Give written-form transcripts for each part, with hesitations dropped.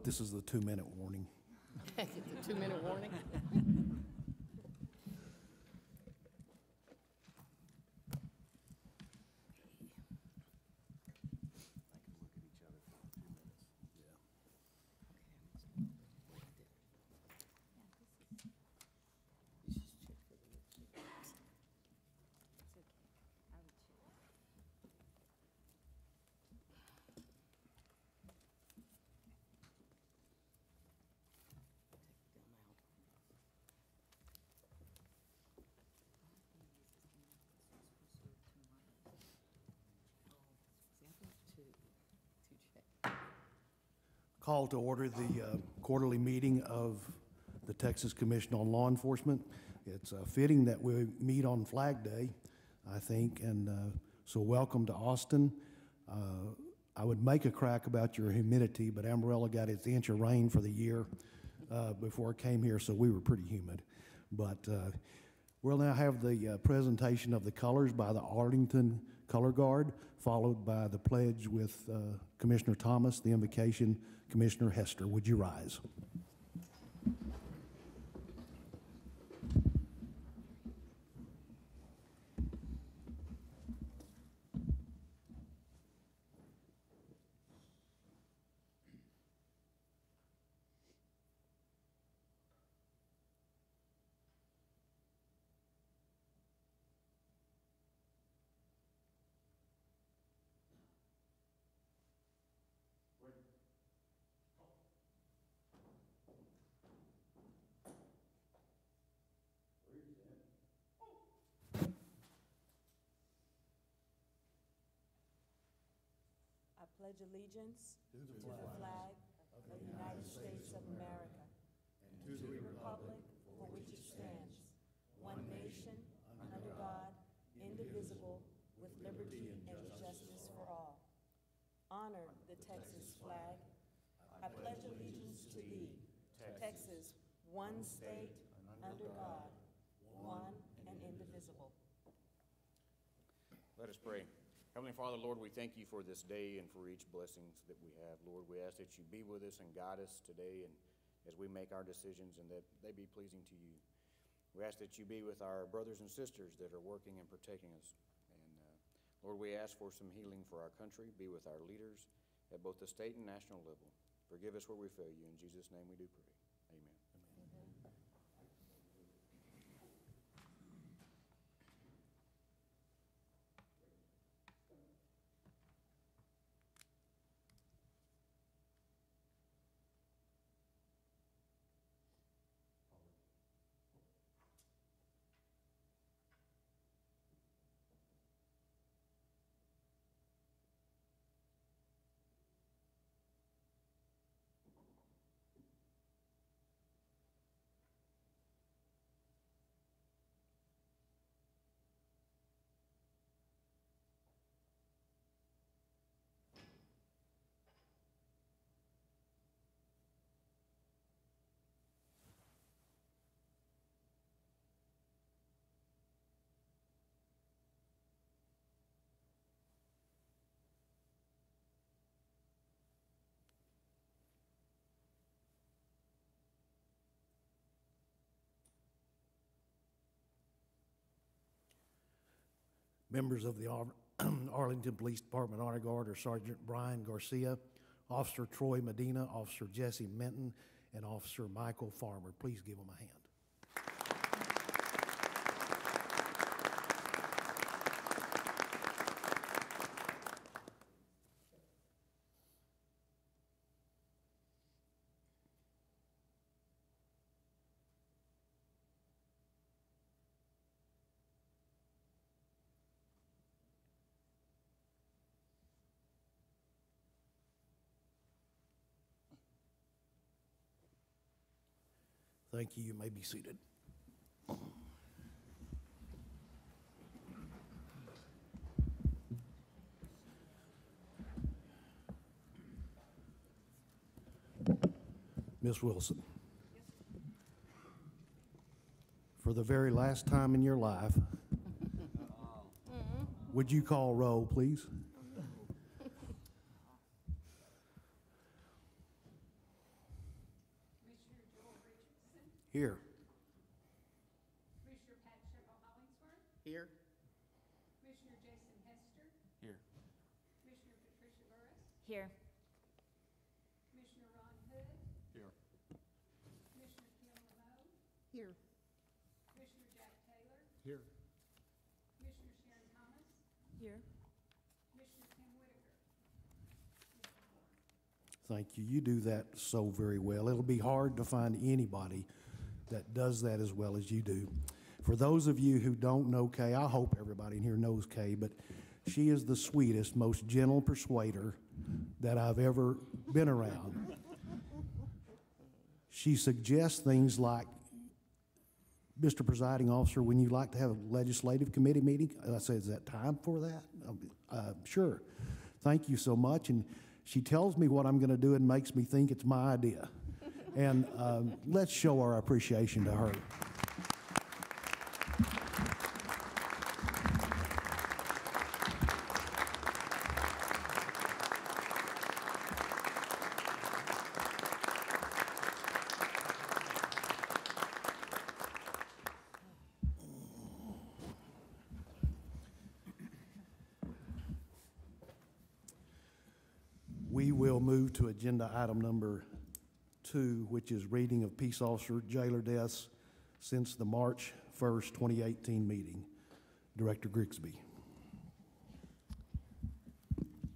this is the 2-minute warning. The 2-minute warning. Call to order the quarterly meeting of the Texas Commission on Law Enforcement. It's fitting that we meet on Flag Day, I think, and so welcome to Austin. I would make a crack about your humidity, but Amarillo got its inch of rain for the year before it came here, so we were pretty humid. But we'll now have the presentation of the colors by the Arlington Color Guard, followed by the pledge with Commissioner Thomas, the invocation, Commissioner Hester. Would you rise? I pledge allegiance to the flag of the United States of America and to the republic for which it stands, one nation, under God, indivisible, with liberty and justice for all. Honor the Texas flag. I pledge allegiance to thee, Texas, one state, under God, one and indivisible. Let us pray. Heavenly Father, Lord, we thank you for this day and for each blessings that we have. Lord, we ask that you be with us and guide us today and as we make our decisions and that they be pleasing to you. We ask that you be with our brothers and sisters that are working and protecting us. And Lord, we ask for some healing for our country. Be with our leaders at both the state and national level. Forgive us where we fail you. In Jesus' name we do pray. Amen. Members of the Arlington Police Department Honor Guard are Sergeant Brian Garcia, Officer Troy Medina, Officer Jesse Minton, and Officer Michael Farmer. Please give them a hand. Thank you. You may be seated. Ms. Wilson, for the very last time in your life, would you call roll, please? Here. Commissioner Pat Sherrill-Hollingsworth, Here. Commissioner Jason Hester, Here. Commissioner Patricia Burris, Here. Commissioner Ron Hood, Here. Commissioner Kim Lamone, Here. Commissioner Jack Taylor, Here. Commissioner Sharon Thomas, Here. Commissioner Tim Whitaker. Thank you. You do that so very well. It'll be hard to find anybody that does that as well as you do. For those of you who don't know Kay, I hope everybody in here knows Kay, but she is the sweetest, most gentle persuader that I've ever been around. She suggests things like, Mr. Presiding Officer, when you like to have a legislative committee meeting, I say, is that time for that? Sure. Thank you so much. And she tells me what I'm going to do and makes me think it's my idea. And let's show our appreciation to her. We will move to agenda item number 2, which is reading of peace officer jailer deaths since the March 1st, 2018 meeting. Director Grigsby.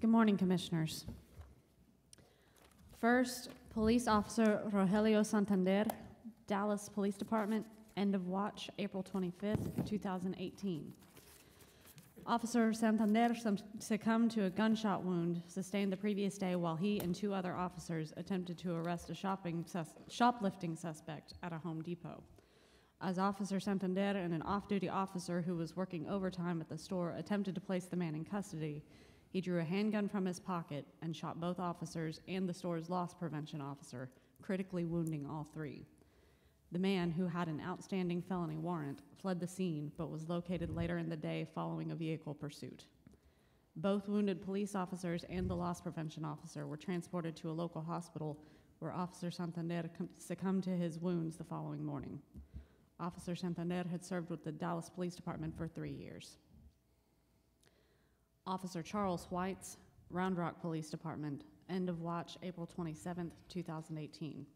Good morning, Commissioners. First, Police Officer Rogelio Santander, Dallas Police Department, end of watch, April 25th, 2018. Officer Santander succumbed to a gunshot wound sustained the previous day while he and 2 other officers attempted to arrest a shoplifting suspect at a Home Depot. As Officer Santander and an off-duty officer who was working overtime at the store attempted to place the man in custody, he drew a handgun from his pocket and shot both officers and the store's loss prevention officer, critically wounding all 3. The man, who had an outstanding felony warrant, fled the scene but was located later in the day following a vehicle pursuit. Both wounded police officers and the loss prevention officer were transported to a local hospital where Officer Santander succumbed to his wounds the following morning. Officer Santander had served with the Dallas Police Department for 3 years. Officer Charles Whites, Round Rock Police Department, end of watch, April 27th, 2018.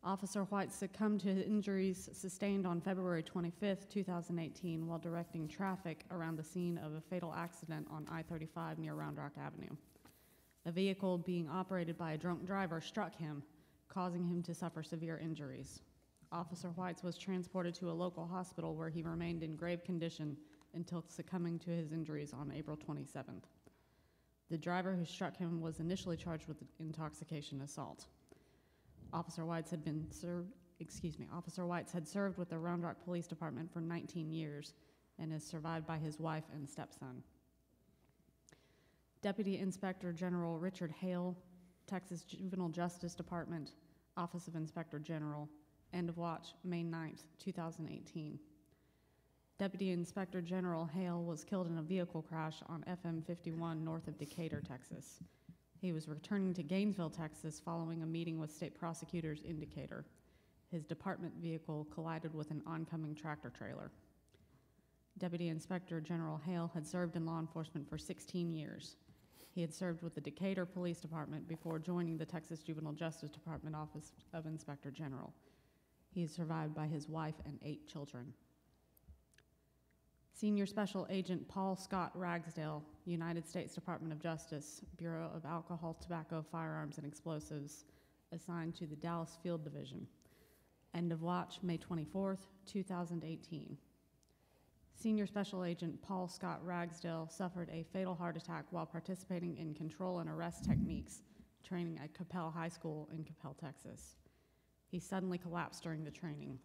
Officer White succumbed to injuries sustained on February 25th, 2018 while directing traffic around the scene of a fatal accident on I-35 near Round Rock Avenue. A vehicle being operated by a drunk driver struck him, causing him to suffer severe injuries. Officer Whites was transported to a local hospital where he remained in grave condition until succumbing to his injuries on April 27th. The driver who struck him was initially charged with intoxication assault. Officer Whites had served with the Round Rock Police Department for 19 years and is survived by his wife and stepson. Deputy Inspector General Richard Hale, Texas Juvenile Justice Department, Office of Inspector General, end of watch, May 9th, 2018. Deputy Inspector General Hale was killed in a vehicle crash on FM 51 north of Decatur, Texas. He was returning to Gainesville, Texas, following a meeting with state prosecutors in Decatur. His department vehicle collided with an oncoming tractor trailer. Deputy Inspector General Hale had served in law enforcement for 16 years. He had served with the Decatur Police Department before joining the Texas Juvenile Justice Department Office of Inspector General. He is survived by his wife and 8 children. Senior Special Agent Paul Scott Ragsdale, United States Department of Justice, Bureau of Alcohol, Tobacco, Firearms, and Explosives, assigned to the Dallas Field Division. End of watch, May 24th, 2018. Senior Special Agent Paul Scott Ragsdale suffered a fatal heart attack while participating in control and arrest techniques training at Capel High School in Capel, Texas. He suddenly collapsed during the training.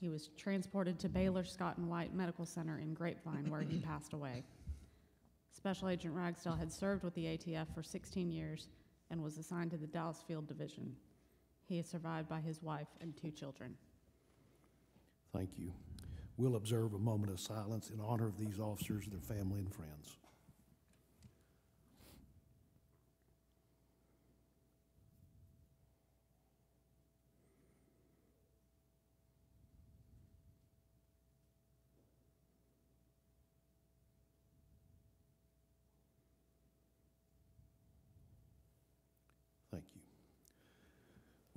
He was transported to Baylor Scott and White Medical Center in Grapevine, where he passed away. Special Agent Ragsdale had served with the ATF for 16 years and was assigned to the Dallas Field Division. He is survived by his wife and 2 children. Thank you. We'll observe a moment of silence in honor of these officers, their family, and friends.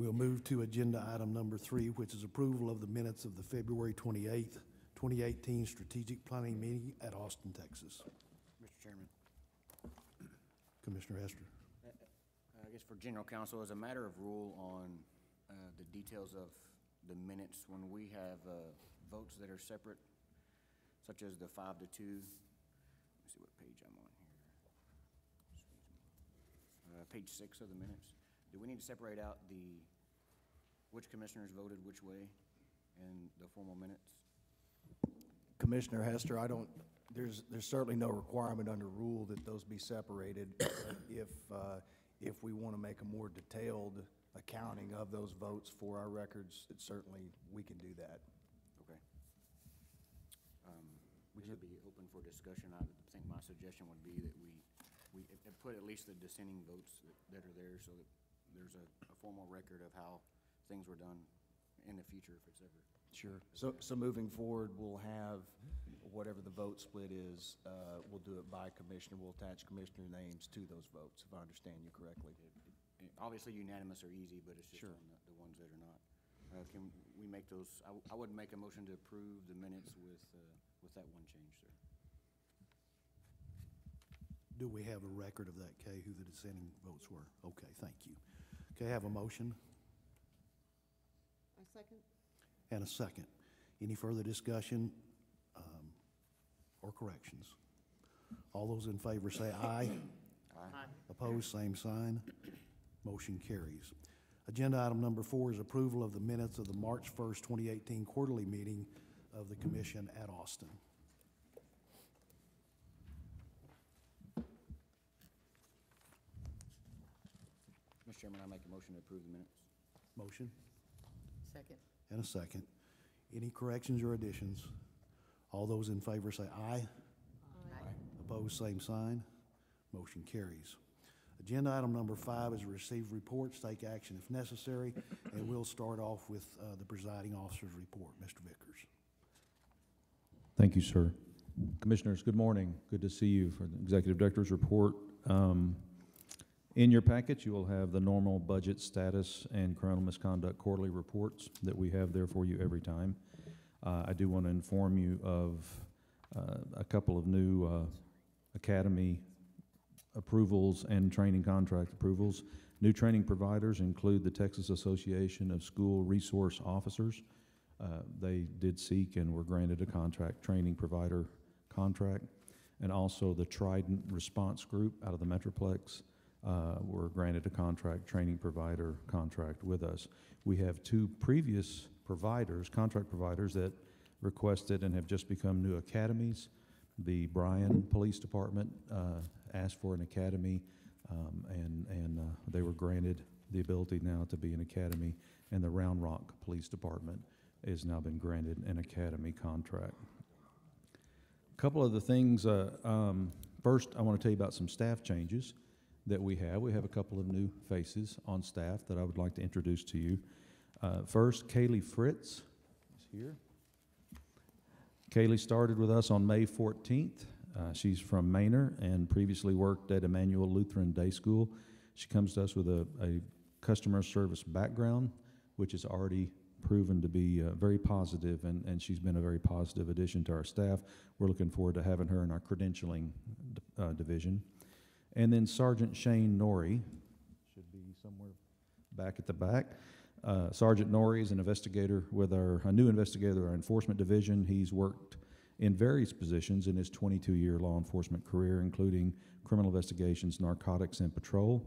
We'll move to agenda item number 3, which is approval of the minutes of the February 28th, 2018 Strategic Planning Meeting at Austin, Texas. Mr. Chairman, Commissioner Hester. I guess for general counsel, as a matter of rule on the details of the minutes, when we have votes that are separate, such as the 5-2, let me see what page I'm on here. Page 6 of the minutes. Do we need to separate out which commissioners voted which way in the formal minutes? Commissioner Hester, there's certainly no requirement under rule that those be separated. If we want to make a more detailed accounting of those votes for our records, we can do that. Okay. We should be open for discussion. I think my suggestion would be that we put at least the dissenting votes that are there so that there's a formal record of how things were done in the future if it's ever. Sure. So moving forward, we'll have whatever the vote split is, we'll do it by commissioner. We'll attach commissioner names to those votes, if I understand you correctly. Obviously unanimous are easy, but it's just Sure. on the ones that are not. Can we make those, I would make a motion to approve the minutes with that one change, sir. Do we have a record of that, Kay, who the dissenting votes were? Okay, thank you. Okay, I have a motion A second? and a second. Any further discussion or corrections? All those in favor say aye. Aye. Opposed, same sign. Motion carries. Agenda item number 4 is approval of the minutes of the March 1st, 2018 quarterly meeting of the commission at Austin. Mr. Chairman, I make a motion to approve the minutes. Motion Second? and a second. Any corrections or additions? All those in favor say aye. Opposed, same sign. Motion carries. Agenda item number 5 is receive reports, take action if necessary, and we'll start off with the presiding officer's report. Mr. Vickers. Thank you, sir. Commissioners, good morning. Good to see you for the Executive Director's report. In your packet, you will have the normal budget status and criminal misconduct quarterly reports that we have there for you every time. I do want to inform you of a couple of new academy approvals and training contract approvals. New training providers include the Texas Association of School Resource Officers. They did seek and were granted a training provider contract. And also the Trident Response Group out of the Metroplex were granted a training provider contract with us. We have 2 previous contract providers that requested and have just become new academies. The Bryan Police Department asked for an academy, and they were granted the ability now to be an academy, and the Round Rock Police Department has now been granted an academy contract. A couple of the things, first I want to tell you about some staff changes that we have. We have a couple of new faces on staff that I would like to introduce to you. First, Kaylee Fritz is here. Kaylee started with us on May 14th. She's from Manor and previously worked at Emmanuel Lutheran Day School. She comes to us with a customer service background, which is already proven to be very positive, and she's been a very positive addition to our staff. We're looking forward to having her in our credentialing division. And then Sergeant Shane Norrie, should be somewhere back at the back. Sergeant Norrie is an investigator with a new investigator with our enforcement division. He's worked in various positions in his 22-year law enforcement career, including criminal investigations, narcotics, and patrol.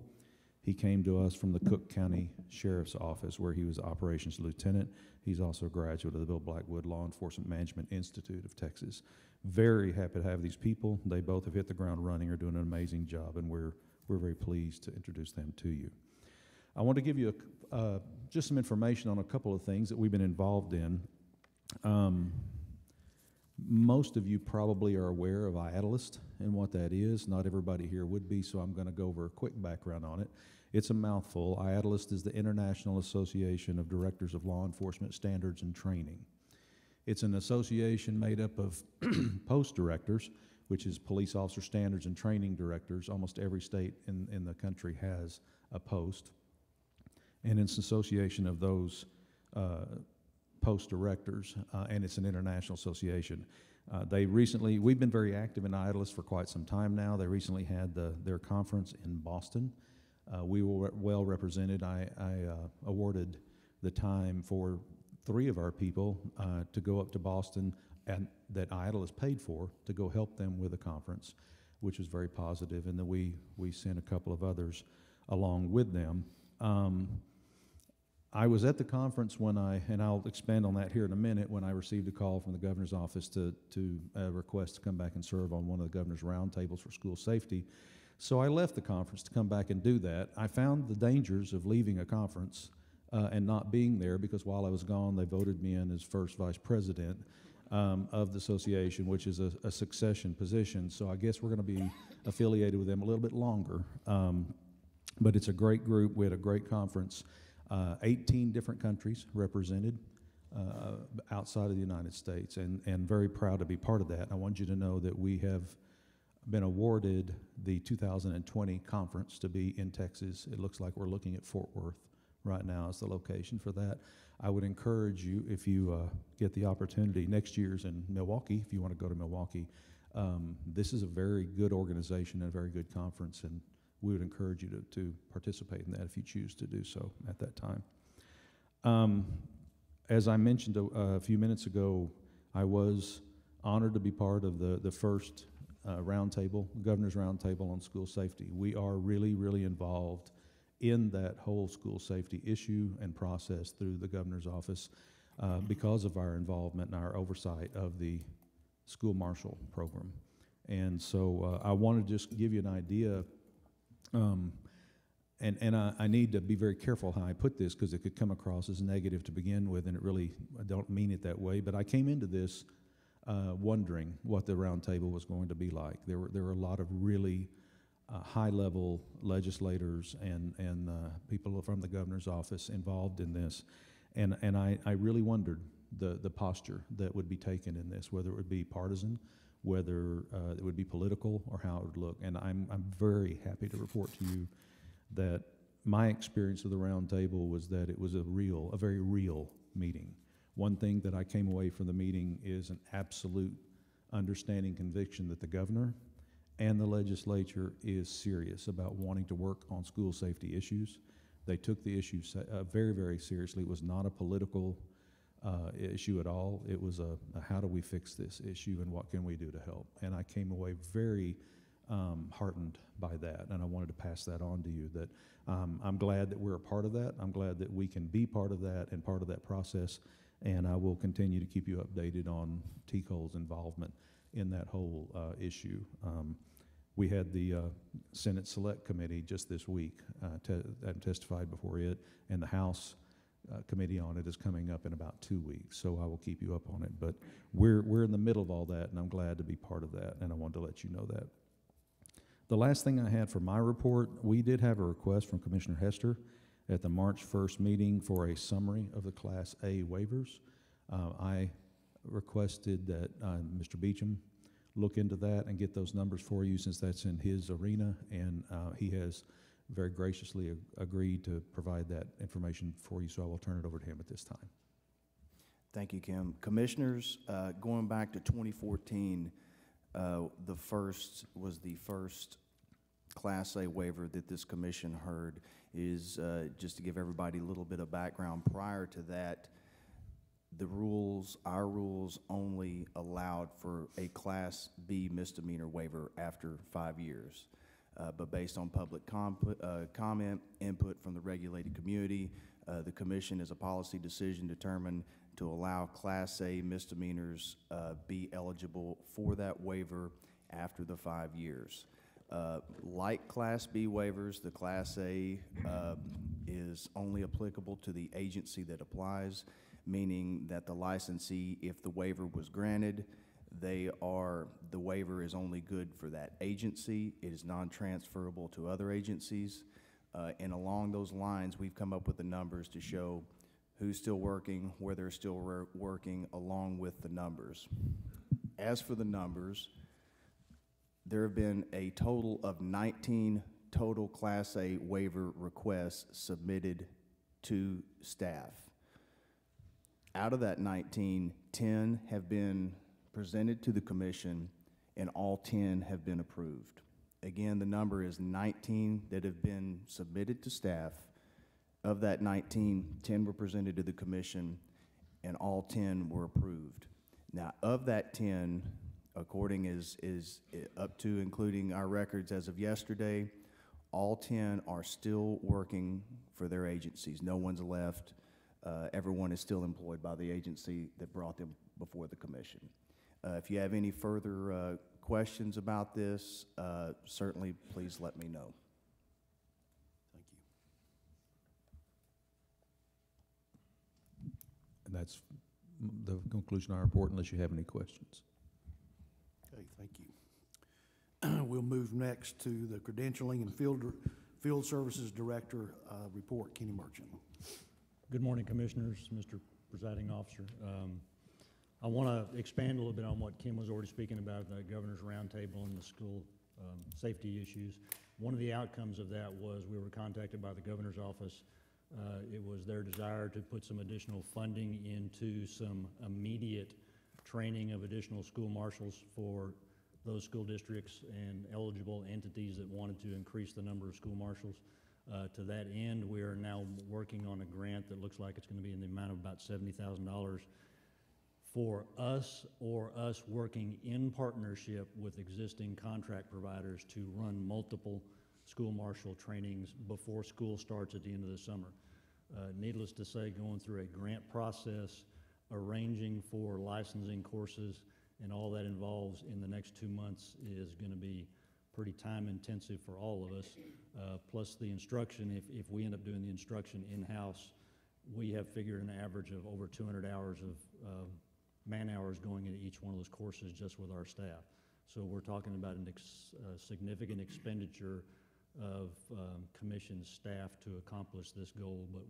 He came to us from the Cook County Sheriff's Office, where he was operations lieutenant. He's also a graduate of the Bill Blackwood Law Enforcement Management Institute of Texas. Very happy to have these people. They both have hit the ground running, are doing an amazing job, and we're very pleased to introduce them to you. I want to give you just some information on a couple of things that we've been involved in. Most of you probably are aware of IADLEST and what that is. Not everybody here would be, so I'm going to go over a quick background on it. It's a mouthful. IADLEST is the International Association of Directors of Law Enforcement Standards and Training. It's an association made up of post directors, which is police officer standards and training directors. Almost every state in the country has a post. and it's an association of those post directors, and it's an international association. We've been very active in IDLEST for quite some time now. They recently had their conference in Boston. We were well represented. I awarded the time for 3 of our people to go up to Boston, and that IDLEST paid for, to go help them with a conference, which was very positive, and then we sent a couple of others along with them. I was at the conference and I'll expand on that here in a minute, when I received a call from the governor's office to request to come back and serve on one of the governor's roundtables for school safety. So I left the conference to come back and do that. I found the dangers of leaving a conference and not being there, because while I was gone, they voted me in as first vice president of the association, which is a succession position. So I guess we're going to be affiliated with them a little bit longer. But it's a great group. We had a great conference. 18 different countries represented outside of the United States, and very proud to be part of that. I want you to know that we have been awarded the 2020 conference to be in Texas. It looks like we're looking at Fort Worth right now as the location for that. I would encourage you, if you get the opportunity, next year's in Milwaukee, if you want to go to Milwaukee. This is a very good organization and a very good conference, and we would encourage you to participate in that if you choose to do so at that time. As I mentioned a few minutes ago, I was honored to be part of the first roundtable, Governor's Roundtable on School Safety. We are really, really involved in that whole school safety issue and process through the Governor's office because of our involvement and our oversight of the school marshal program. And so I want to just give you an idea. I need to be very careful how I put this, because it could come across as negative to begin with, and I don't mean it that way. But I came into this wondering what the roundtable was going to be like. There were a lot of really high-level legislators and people from the governor's office involved in this, and I really wondered the posture that would be taken in this, whether it would be partisan, whether it would be political, or how it would look. And I'm very happy to report to you that my experience of the roundtable was that it was a very real meeting. One thing that I came away from the meeting is an absolute understanding, conviction that the governor and the legislature is serious about wanting to work on school safety issues. They took the issue very, very seriously. It was not a political issue at all. It was a how do we fix this issue and what can we do to help? And I came away very heartened by that, and I wanted to pass that on to you, that I'm glad that we're a part of that. I'm glad that we can be part of that and part of that process, and I will continue to keep you updated on TCOLE's involvement in that whole issue. We had the Senate Select Committee just this week that testified before it, and the House committee on it is coming up in about 2 weeks, so I will keep you up on it. But we're in the middle of all that, and I'm glad to be part of that, and I wanted to let you know that. The last thing I had for my report, we did have a request from Commissioner Hester at the March 1st meeting for a summary of the Class A waivers. I requested that Mr. Beecham look into that and get those numbers for you, since that's in his arena, and he has very graciously agreed to provide that information for you, so I will turn it over to him at this time. Thank you, Kim. Commissioners, going back to 2014, the first Class A waiver that this commission heard is, just to give everybody a little bit of background, prior to that, our rules only allowed for a Class B misdemeanor waiver after 5 years. But based on public comment, input from the regulated community, the commission, as a policy decision, determined to allow Class A misdemeanors be eligible for that waiver after the 5 years. Like Class B waivers, the Class A is only applicable to the agency that applies, meaning that the licensee, if the waiver was granted, the waiver is only good for that agency. It is non-transferable to other agencies. And along those lines, we've come up with the numbers to show who's still working, where they're still working, along with the numbers. As for the numbers, there have been a total of 19 total Class A waiver requests submitted to staff. Out of that 19, 10 have been presented to the commission, and all 10 have been approved. Again, the number is 19 that have been submitted to staff. Of that 19, 10 were presented to the commission, and all 10 were approved. Now, of that 10, according is up to including our records as of yesterday, all 10 are still working for their agencies. No one's left. Everyone is still employed by the agency that brought them before the commission. If you have any further questions about this, certainly please let me know. Thank you. And that's the conclusion of our report, unless you have any questions. Okay, thank you. We'll move next to the Credentialing and Field Services Director report. Kenny Merchant. Good morning, Commissioners, Mr. Presiding Officer. I want to expand a little bit on what Kim was already speaking about, the Governor's Roundtable and the school safety issues. One of the outcomes of that was we were contacted by the Governor's office. It was their desire to put some additional funding into some immediate training of additional school marshals for those school districts and eligible entities that wanted to increase the number of school marshals. To that end, we are now working on a grant that looks like it's going to be in the amount of about $70,000 for us or us working in partnership with existing contract providers to run multiple school marshal trainings before school starts at the end of the summer. Needless to say, going through a grant process, arranging for licensing courses, and all that involves in the next 2 months is going to be pretty time intensive for all of us. Plus the instruction, if we end up doing the instruction in-house, we have figured an average of over 200 hours of man hours going into each one of those courses just with our staff. So we're talking about a significant expenditure of commissioned staff to accomplish this goal, but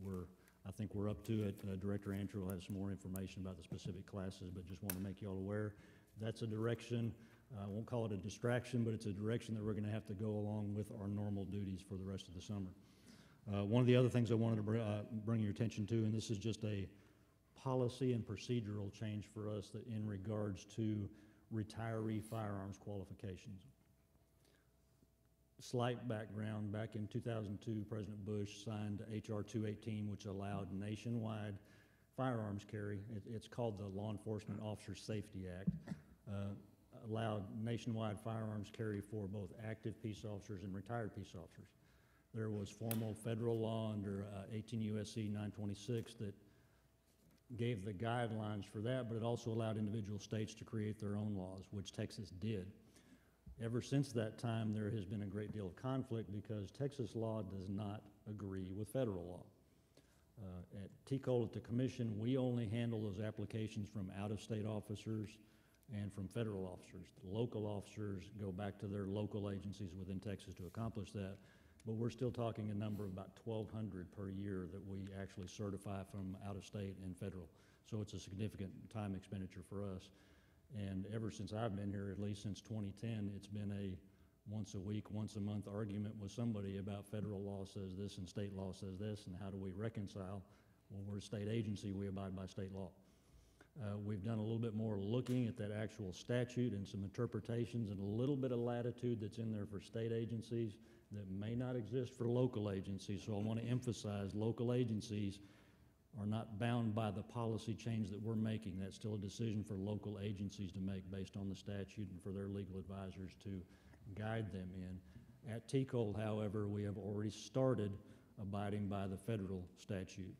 I think we're up to it. Director Andrew will have some more information about the specific classes, but just want to make you all aware. That's a direction. I won't call it a distraction, but it's a direction that we're going to have to go along with our normal duties for the rest of the summer. One of the other things I wanted to bring your attention to, and this is just a policy and procedural change for us that in regards to retiree firearms qualifications. Slight background, back in 2002, President Bush signed H.R. 218, which allowed nationwide firearms carry. It's called the Law Enforcement Officer Safety Act. Allowed nationwide firearms carry for both active peace officers and retired peace officers. There was formal federal law under 18 U.S.C. 926 that gave the guidelines for that, but it also allowed individual states to create their own laws, which Texas did. Ever since that time, there has been a great deal of conflict because Texas law does not agree with federal law. At TCOL at the Commission, we only handle those applications from out-of-state officers and from federal officers. The local officers go back to their local agencies within Texas to accomplish that, but we're still talking a number of about 1,200 per year that we actually certify from out-of-state and federal. So it's a significant time expenditure for us. And ever since I've been here, at least since 2010, it's been a once a week, once a month argument with somebody about federal law says this and state law says this, and how do we reconcile? Well, we're a state agency, we abide by state law. We've done a little bit more looking at that actual statute and some interpretations and a little bit of latitude that's in there for state agencies that may not exist for local agencies. So I want to emphasize local agencies are not bound by the policy change that we're making. That's still a decision for local agencies to make based on the statute and for their legal advisors to guide them in. At TCOL, however, we have already started abiding by the federal statute.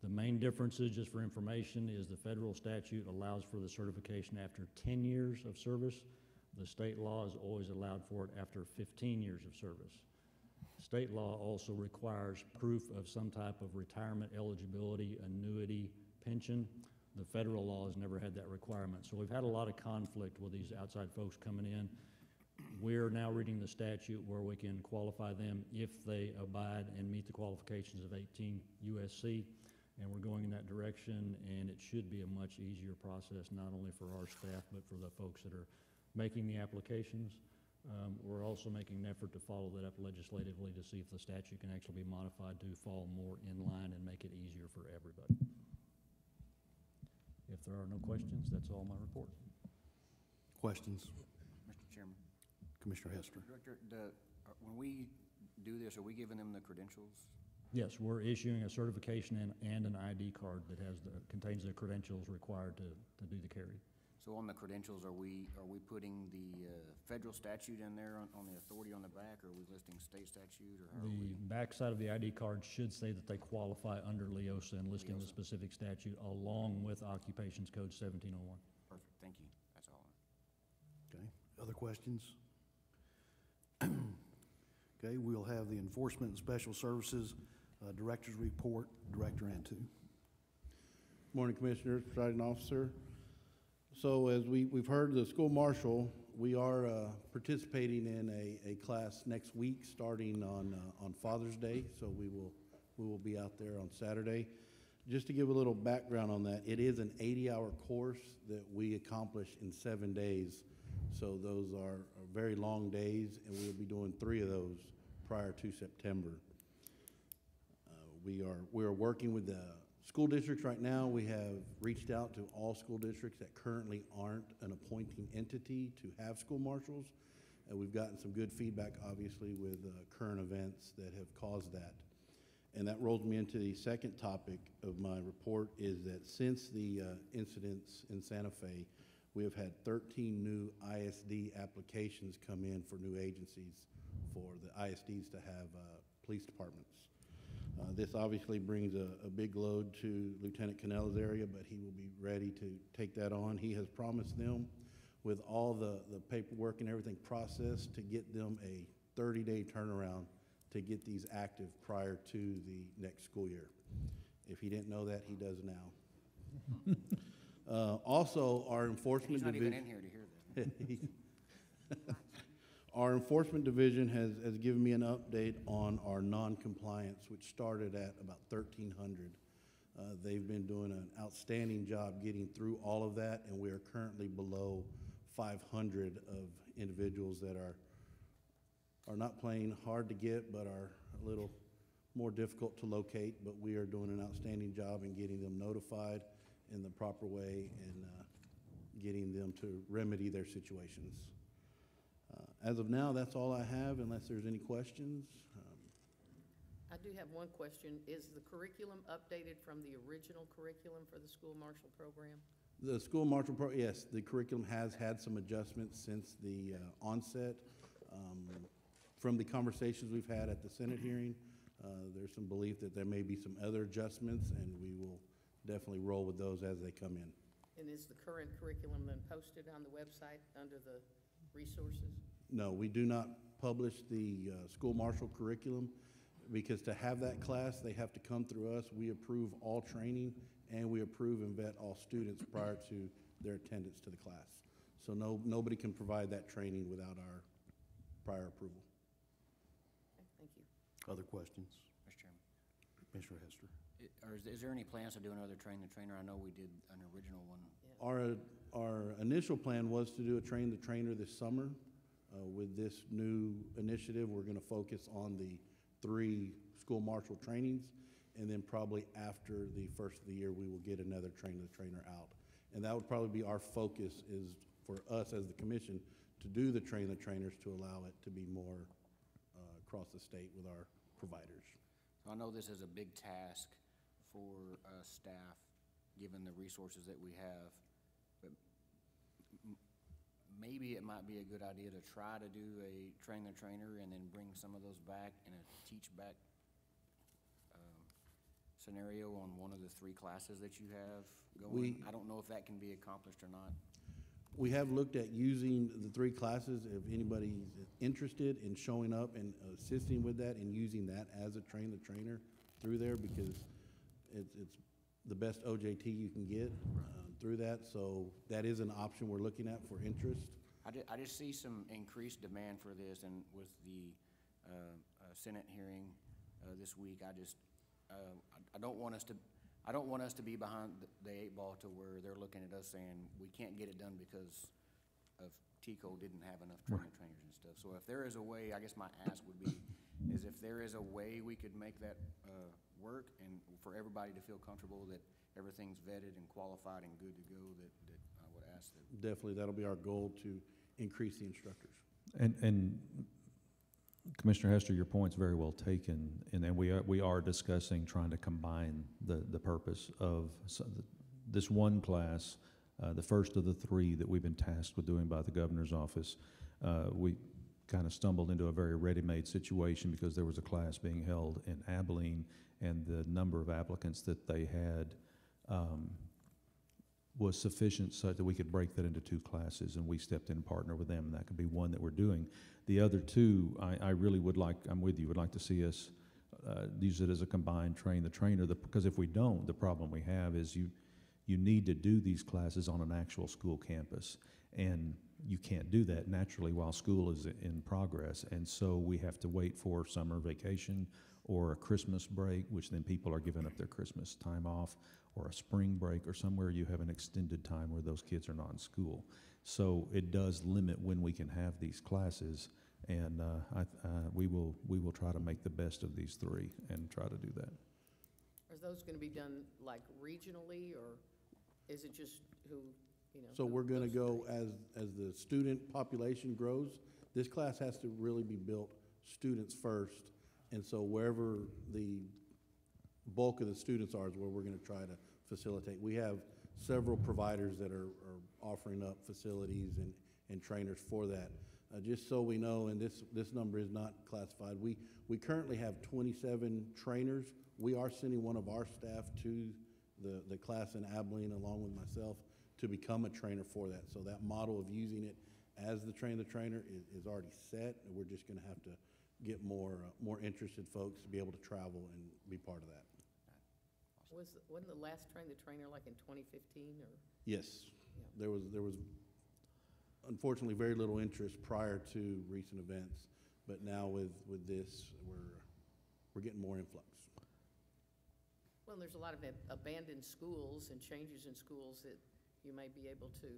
The main differences, just for information, is the federal statute allows for the certification after 10 years of service. The state law has always allowed for it after 15 years of service. State law also requires proof of some type of retirement eligibility, annuity, pension. The federal law has never had that requirement. So we've had a lot of conflict with these outside folks coming in. We're now reading the statute where we can qualify them if they abide and meet the qualifications of 18 USC. And we're going in that direction, and it should be a much easier process, not only for our staff, but for the folks that are making the applications. We're also making an effort to follow that up legislatively to see if the statute can actually be modified to fall more in line and make it no questions, that's all my report. Questions? Mr. Chairman. Commissioner Hester. Director, when we do this, are we giving them the credentials? Yes, we're issuing a certification and an ID card that contains the credentials required to do the carry. So on the credentials, are we putting the federal statute in there on the authority on the back, or are we listing state statute, or how are The we? backside of the ID card should say that they qualify under LEOSA and listing the LEOSA. specific statute along with Occupations Code 1701. Perfect, thank you, that's all. Okay, other questions? Okay, we'll have the Enforcement and Special Services Director's Report, Director Antu. Morning, Commissioners, Presiding Officer. So as we've heard the school marshal, we are participating in a class next week, starting on Father's Day. So we will be out there on Saturday. Just to give a little background on that, it is an 80-hour course that we accomplish in 7 days. So those are very long days, and we'll be doing 3 of those prior to September. We are working with the school districts right now. We have reached out to all school districts that currently aren't an appointing entity to have school marshals. And we've gotten some good feedback, obviously, with current events that have caused that. And that rolls me into the second topic of my report, is that since the incidents in Santa Fe, we have had 13 new ISD applications come in for new agencies for the ISDs to have police departments. This obviously brings a big load to Lieutenant Canella's area, but he will be ready to take that on. He has promised them, with all the paperwork and everything processed, to get them a 30-day turnaround to get these active prior to the next school year. If he didn't know that, he does now. Also, our enforcement He's not division. even in here to hear this. Our enforcement division has given me an update on our non-compliance, which started at about 1,300. They've been doing an outstanding job getting through all of that, and we are currently below 500 of individuals that are not plain hard to get, but are a little more difficult to locate. But we are doing an outstanding job in getting them notified in the proper way and getting them to remedy their situations. As of now, that's all I have, unless there's any questions. I do have one question. Is the curriculum updated from the original curriculum for the school marshal program? The school marshal yes, the curriculum has had some adjustments since the onset. From the conversations we've had at the Senate hearing, there's some belief that there may be some other adjustments, and we will definitely roll with those as they come in. And is the current curriculum then posted on the website under the resources? No, we do not publish the school marshal curriculum, because to have that class, they have to come through us. We approve all training, and we approve and vet all students prior to their attendance to the class. So nobody can provide that training without our prior approval. Okay, thank you. Other questions? Mr. Chairman. Commissioner Hester. Is there any plans to do another train the trainer? I know we did an original one. Our initial plan was to do a train the trainer this summer. With this new initiative, we're going to focus on the 3 school marshal trainings, and then probably after the first of the year, we will get another train the trainer out. And that would probably be our focus, is for us as the commission to do the train the trainers, to allow it to be more across the state with our providers. So I know this is a big task for staff, given the resources that we have, but maybe it might be a good idea to try to do a train the trainer and then bring some of those back in a teach back scenario on one of the 3 classes that you have going. I don't know if that can be accomplished or not. We have looked at using the 3 classes. If anybody's interested in showing up and assisting with that and using that as a train the trainer through there, because it's the best OJT you can get through that. So that is an option we're looking at for interest. I just see some increased demand for this, and with the Senate hearing this week, I don't want us to be behind the 8 ball to where they're looking at us saying we can't get it done because of TCO didn't have enough trainers and stuff. So if there is a way, I guess my ask would be, is if there is a way we could make that work and for everybody to feel comfortable that everything's vetted and qualified and good to go, that I would ask that. Definitely, that'll be our goal, to increase the instructors. And Commissioner Hester, your point's very well taken, and then we are discussing trying to combine the purpose of this one class, the first of the three that we've been tasked with doing by the governor's office. We kind of stumbled into a very ready-made situation because there was a class being held in Abilene, and the number of applicants that they had was sufficient so that we could break that into two classes, and we stepped in and partnered with them, and that could be one that we're doing. The other two, I really would like, I'm with you, would like to see us use it as a combined train the trainer, because if we don't, the problem we have is you need to do these classes on an actual school campus, and you can't do that naturally while school is in progress, and so we have to wait for summer vacation or a Christmas break, which then people are giving up their Christmas time off, or a spring break, or somewhere you have an extended time where those kids are not in school. So it does limit when we can have these classes, and we will try to make the best of these three and try to do that. Are those going to be done like regionally, or is it just who, you know? So we're gonna go, as the student population grows, this class has to really be built students first. And so wherever the bulk of the students are is where we're gonna try to facilitate. We have several providers that are offering up facilities and trainers for that. Just so we know, and this number is not classified, we currently have 27 trainers. We are sending one of our staff to the class in Abilene along with myself to become a trainer for that. So that model of using it as the trainer is already set, and we're just gonna have to get more interested folks to be able to travel and be part of that. Wasn't the last train the trainer like in 2015, or? Yes, Yeah. there was unfortunately very little interest prior to recent events, but now with this, we're getting more influx. Well, there's a lot of abandoned schools and changes in schools that you may be able to,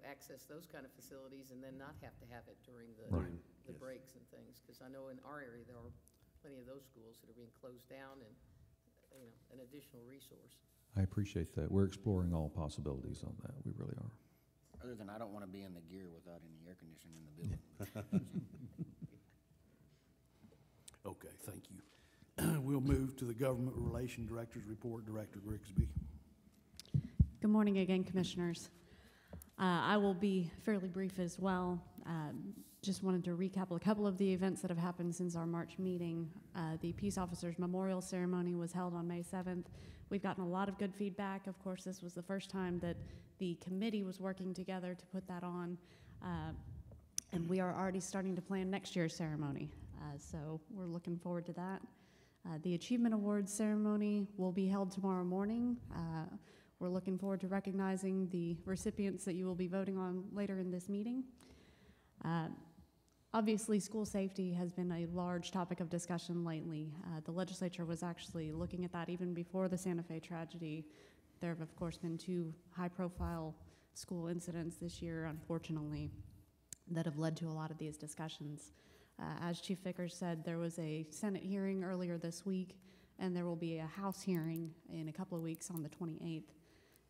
access those kind of facilities and then not have to have it during the Yes. breaks and things. Because I know in our area, there are plenty of those schools that are being closed down and, an additional resource. I appreciate that. We're exploring all possibilities on that. We really are. Other than I don't want to be in the gear without any air conditioning in the building. Okay, thank you. We'll move to the Government Relations Director's report. Director Grigsby. Good morning again, Commissioners. I will be fairly brief as well. Just wanted to recap a couple of the events that have happened since our March meeting. The Peace Officers Memorial Ceremony was held on May 7th. We've gotten a lot of good feedback. Of course, this was the first time that the committee was working together to put that on. And we are already starting to plan next year's ceremony. So we're looking forward to that. The Achievement Awards ceremony will be held tomorrow morning. We're looking forward to recognizing the recipients that you will be voting on later in this meeting. Obviously, school safety has been a large topic of discussion lately. The legislature was actually looking at that even before the Santa Fe tragedy. There have, of course, been 2 high-profile school incidents this year, unfortunately, that have led to a lot of these discussions. As Chief Vickers said, there was a Senate hearing earlier this week, and there will be a House hearing in a couple of weeks on the 28th.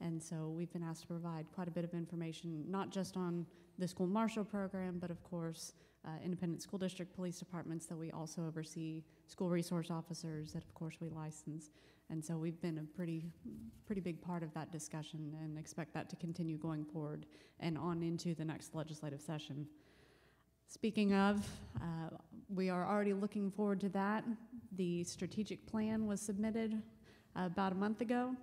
And so we've been asked to provide quite a bit of information, not just on the school marshal program, but of course, independent school district police departments that we also oversee, school resource officers that of course we license. And so we've been a pretty big part of that discussion and expect that to continue going forward and on into the next legislative session. Speaking of, we are already looking forward to that. The strategic plan was submitted about a month ago.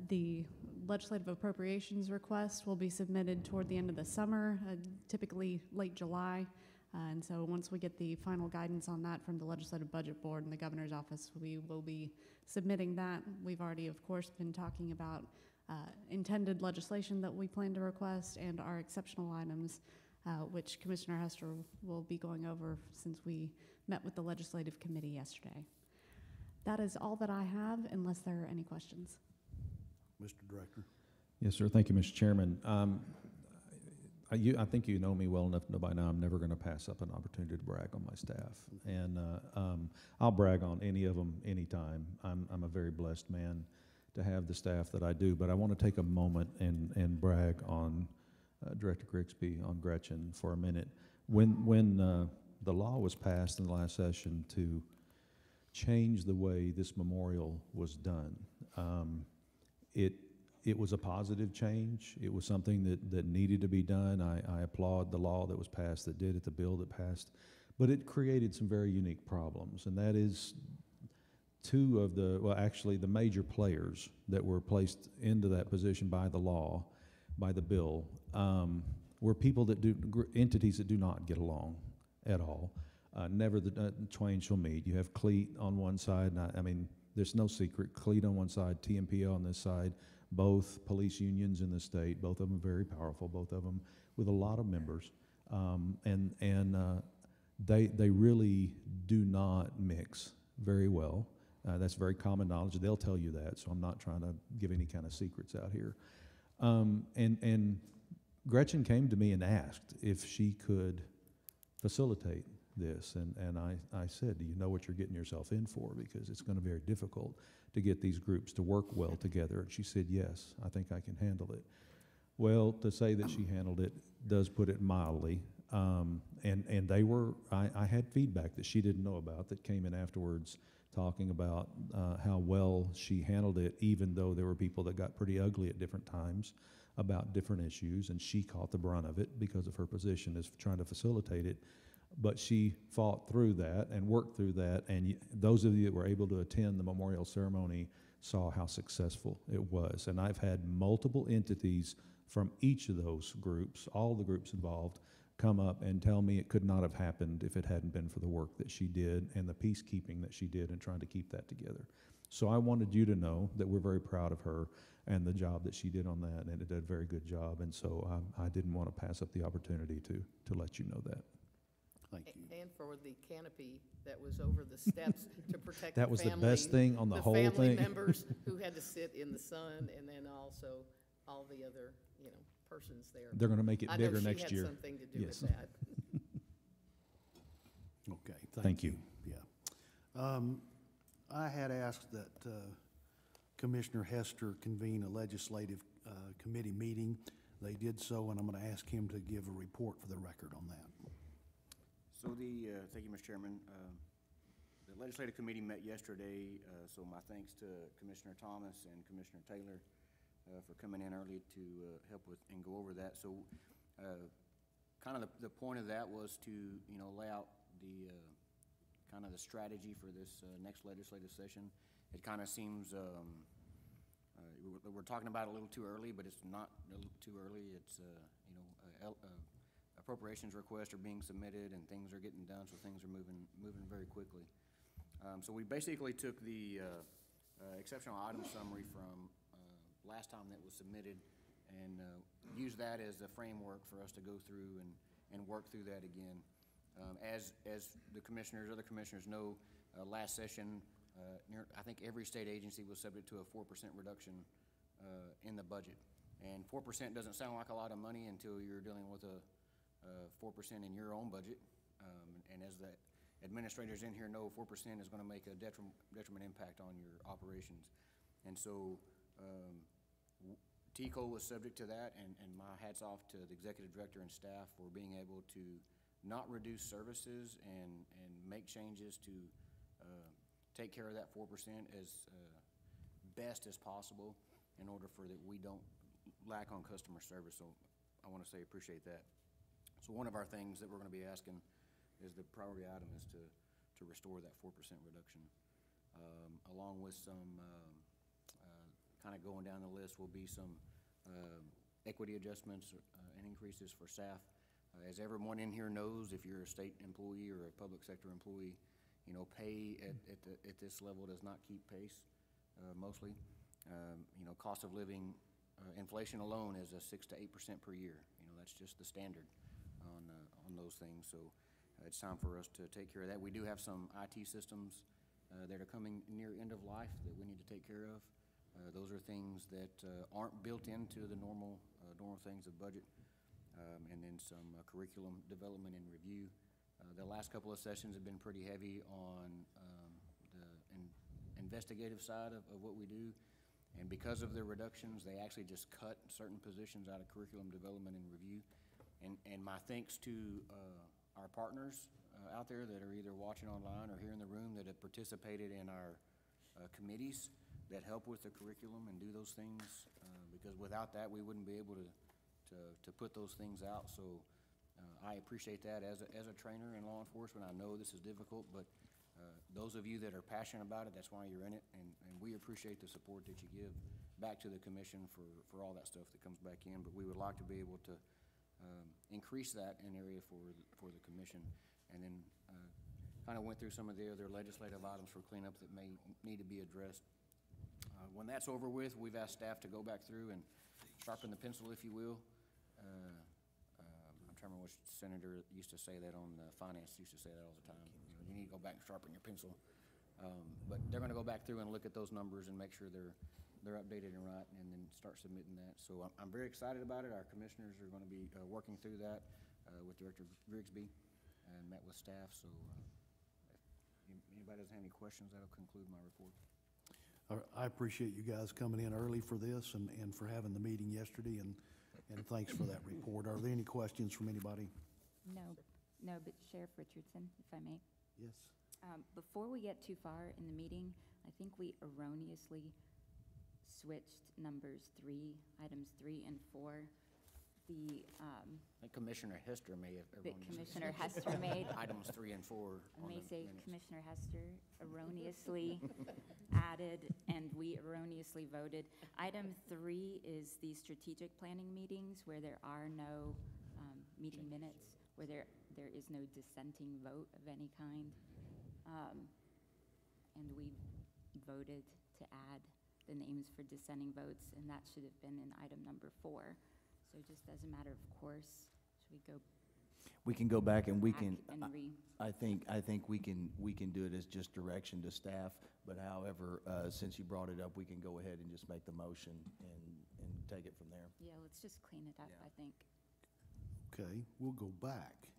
The legislative appropriations request will be submitted toward the end of the summer, typically late July. And so once we get the final guidance on that from the Legislative Budget Board and the Governor's Office, we will be submitting that. We've already, of course, been talking about intended legislation that we plan to request and our exceptional items, which Commissioner Hester will be going over since we met with the Legislative Committee yesterday. That is all that I have, unless there are any questions. Mr. Director. Yes, sir. Thank you, Mr. Chairman. I think you know me well enough to know by now I'm never going to pass up an opportunity to brag on my staff. And I'll brag on any of them anytime. I'm a very blessed man to have the staff that I do. But I want to take a moment and brag on Director Grigsby, on Gretchen for a minute. When the law was passed in the last session to change the way this memorial was done, it was a positive change. It was something that needed to be done. I applaud the law that was passed that did it, the bill that passed. But it created some very unique problems, and that is two of the major players that were placed into that position by the law, by the bill, were people entities that do not get along at all. Never the twain shall meet. You have CLEAT on one side, and I mean, there's no secret. CLEAT on one side, TMPO on this side, both police unions in the state, both of them very powerful, both of them with a lot of members, they really do not mix very well. That's very common knowledge. They'll tell you that, so I'm not trying to give any kind of secrets out here. And Gretchen came to me and asked if she could facilitate this, and I said, do you know what you're getting yourself in for? Because it's going to be very difficult to get these groups to work well together. And she said, yes, I think I can handle it. Well, to say that she handled it does put it mildly. And they were, I had feedback that she didn't know about that came in afterwards, talking about how well she handled it, even though there were people that got pretty ugly at different times about different issues, and she caught the brunt of it because of her position as trying to facilitate it. But she fought through that and worked through that, and those of you that were able to attend the memorial ceremony saw how successful it was. And I've had multiple entities from each of those groups, all the groups involved, come up and tell me it could not have happened if it hadn't been for the work that she did and the peacekeeping that she did and trying to keep that together. So I wanted you to know that we're very proud of her and the job that she did on that, and it did a very good job. And so I didn't want to pass up the opportunity to let you know that. Thank you. And for the canopy that was over the steps to protect That the was the family, best thing on the whole family thing. members who had to sit in the sun, and then also all the other, persons there. They're going to make it bigger next I know she year. had something to do Yes. with that. Okay, Thank you. Yeah. I had asked that Commissioner Hester convene a legislative committee meeting. They did so, and I'm going to ask him to give a report for the record on that. So thank you, Mr. Chairman. The legislative committee met yesterday, so my thanks to Commissioner Thomas and Commissioner Taylor for coming in early to help with and go over that. So kind of the point of that was to, lay out the kind of the strategy for this next legislative session. It kind of seems we're talking about it a little too early, but it's not a little too early. It's appropriations requests are being submitted and things are getting done, so things are moving very quickly. So we basically took the exceptional item summary from last time that was submitted and used that as a framework for us to go through and work through that again. As the other commissioners know, last session, I think every state agency was subject to a 4% reduction in the budget. And 4% doesn't sound like a lot of money until you're dealing with a 4% in your own budget. And as the administrators in here know, 4% is going to make a detriment impact on your operations. And so TCO was subject to that, and my hat's off to the executive director and staff for being able to not reduce services and make changes to take care of that 4% as best as possible in order for that we don't lack on customer service. So I want to say appreciate that. So one of our things that we're going to be asking is the priority item is to restore that 4% reduction. Along with some kind of going down the list will be some equity adjustments and increases for staff. As everyone in here knows, if you're a state employee or a public sector employee, pay at this level does not keep pace mostly. Cost of living, inflation alone is a 6 to 8% per year. That's just the standard on those things. So it's time for us to take care of that. We do have some IT systems that are coming near end of life that we need to take care of. Those are things that aren't built into the normal things of budget. and then some curriculum development and review. The last couple of sessions have been pretty heavy on the investigative side of what we do. And because of their reductions, they actually just cut certain positions out of curriculum development and review. And my thanks to our partners out there that are either watching online or here in the room that have participated in our committees that help with the curriculum and do those things. Because without that, we wouldn't be able to put those things out. So I appreciate that as a trainer in law enforcement. I know this is difficult, but those of you that are passionate about it, that's why you're in it, and we appreciate the support that you give back to the commission for all that stuff that comes back in, but we would like to be able to increase that in area for the commission, and then kind of went through some of the other legislative items for cleanup that may need to be addressed. When that's over with, we've asked staff to go back through and sharpen the pencil, if you will. I'm trying to remember which senator used to say that on finance, used to say that all the time. You need to go back and sharpen your pencil. But they're going to go back through and look at those numbers and make sure they're updated and right, and then start submitting that. So I'm very excited about it. Our commissioners are going to be working through that with Director Grigsby and met with staff. So if anybody doesn't have any questions, that'll conclude my report. I appreciate you guys coming in early for this and for having the meeting yesterday, and thanks for that report. Are there any questions from anybody? No, but Sheriff Richardson, if I may. Yes. Before we get too far in the meeting, I think we erroneously switched items 3 and 4. And Commissioner Hester may have But Commissioner Hester made. items 3 and 4. I may say Commissioner Hester erroneously added, and we erroneously voted. Item 3 is the strategic planning meetings where there are no meeting minutes, where there is no dissenting vote of any kind. And we voted to add the names for dissenting votes, and that should have been in item number 4. So just as a matter of course, should we go We can go back and we back can, and I think we can do it as just direction to staff, but however, since you brought it up, we can go ahead and just make the motion and take it from there. Yeah, let's just clean it up, Yeah. I think. Okay, we'll go back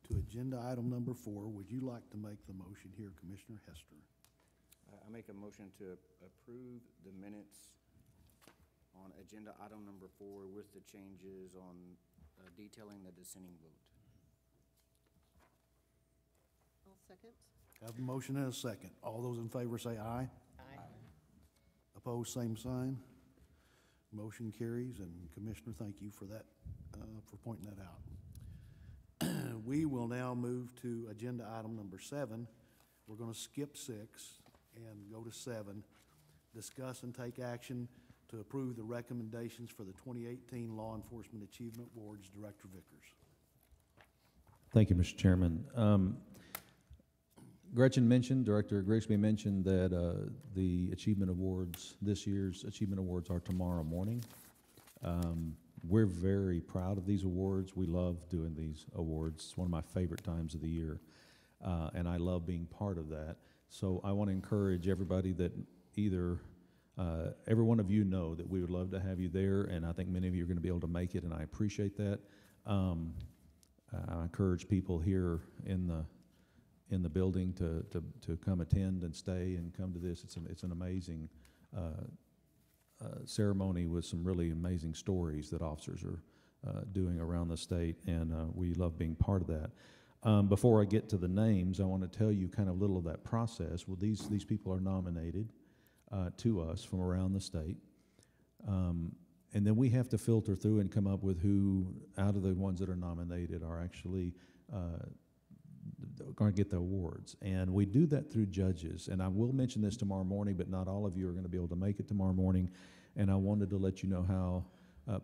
to agenda item number 4. Would you like to make the motion here, Commissioner Hester? I make a motion to approve the minutes on agenda item number 4 with the changes on detailing the dissenting vote. I'll second. I have a motion and a second. All those in favor say aye. Aye. Opposed, same sign. Motion carries, and Commissioner, thank you for that, for pointing that out. We will now move to agenda item number 7. We're going to skip 6 and go to 7. Discuss and take action to approve the recommendations for the 2018 Law Enforcement Achievement Awards. Director Vickers. Thank you, Mr. Chairman. Gretchen mentioned, Director Grigsby mentioned that the Achievement Awards, this year's Achievement Awards are tomorrow morning. We're very proud of these awards. We love doing these awards. It's one of my favorite times of the year, and I love being part of that. So I want to encourage everybody that either, every one of you know that we would love to have you there, and I think many of you are going to be able to make it, and I appreciate that. I encourage people here in the building to come attend and stay and come to this. It's an amazing ceremony with some really amazing stories that officers are doing around the state, and we love being part of that. Before I get to the names, I want to tell you kind of a little of that process. Well, these people are nominated to us from around the state, and then we have to filter through and come up with who, out of the ones that are nominated, are actually going to get the awards. And we do that through judges. And I will mention this tomorrow morning, but not all of you are going to be able to make it tomorrow morning. And I wanted to let you know how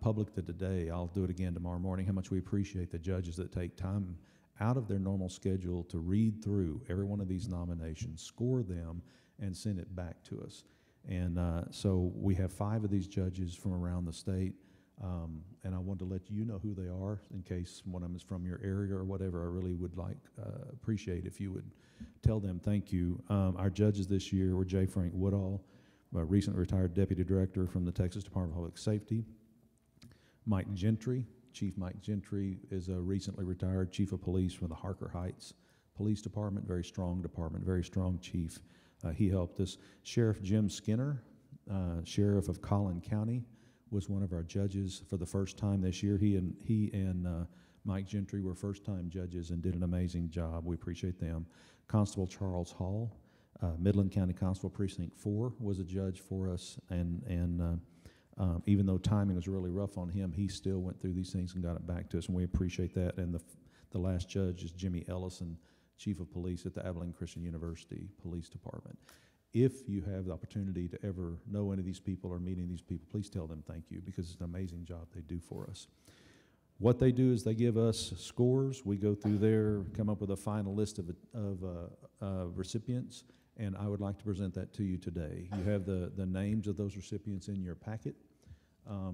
public to today, I'll do it again tomorrow morning, how much we appreciate the judges that take time out of their normal schedule to read through every one of these nominations, score them, and send it back to us. And so we have 5 of these judges from around the state. And I wanted to let you know who they are in case one of them is from your area or whatever. I really would appreciate if you would tell them thank you. Our judges this year were J. Frank Woodall, a recently retired deputy director from the Texas Department of Public Safety, Mike Gentry, Chief Mike Gentry is a recently retired chief of police from the Harker Heights Police Department, very strong, very strong chief. He helped us. Sheriff Jim Skinner, Sheriff of Collin County, was one of our judges for the first time this year. He and Mike Gentry were first-time judges and did an amazing job. We appreciate them. Constable Charles Hall, Midland County Constable Precinct 4, was a judge for us, and even though timing was really rough on him, he still went through these things and got it back to us, and we appreciate that. And the last judge is Jimmy Ellison, Chief of Police at the Abilene Christian University Police Department. If you have the opportunity to ever know any of these people or meet any of these people, please tell them thank you, because it's an amazing job they do for us. What they do is they give us scores. We go through there, come up with a final list of recipients, and I would like to present that to you today. You have the names of those recipients in your packet.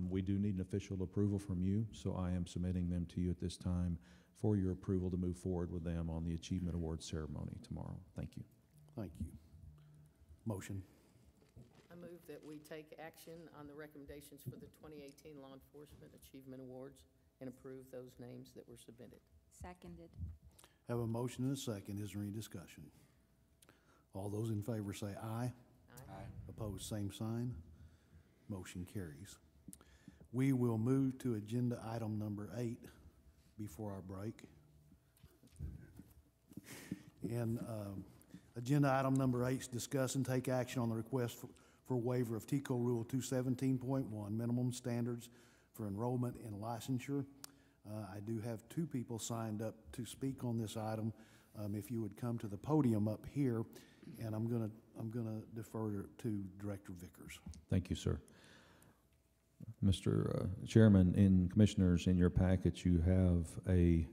We do need an official approval from you, so I am submitting them to you at this time for your approval to move forward with them on the Achievement Award ceremony tomorrow. Thank you. Thank you. Motion. I move that we take action on the recommendations for the 2018 Law Enforcement Achievement Awards and approve those names that were submitted. Seconded. Have a motion and a second. Is there any discussion? All those in favor say aye. Aye. Opposed, same sign. Motion carries. We will move to agenda item number 8 before our break. And agenda item number 8 is discuss and take action on the request for waiver of TCO Rule 217.1, minimum standards for enrollment in licensure. I do have 2 people signed up to speak on this item. If you would come to the podium up here, and I'm gonna defer to Director Vickers. Thank you, sir. Mr. Chairman and Commissioners, in your package you have a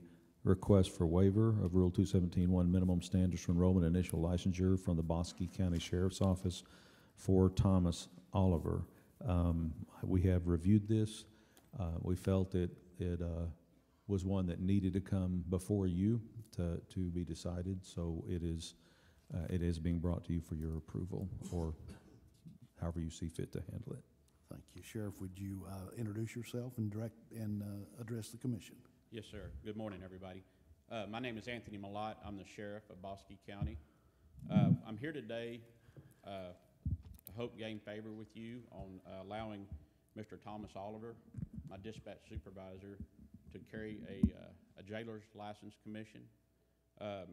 request for waiver of Rule 217.1 minimum standards for enrollment and initial licensure from the Bosque County Sheriff's Office for Thomas Oliver. We have reviewed this. We felt it was one that needed to come before you to be decided, so it is being brought to you for your approval, or however you see fit to handle it. Thank you. Sheriff, would you introduce yourself and address the commission? Yes, sir. Good morning, everybody. My name is Anthony Malott. I'm the sheriff of Bosque County. I'm here today to hope gain favor with you on allowing Mr. Thomas Oliver, my dispatch supervisor, to carry a jailer's license commission.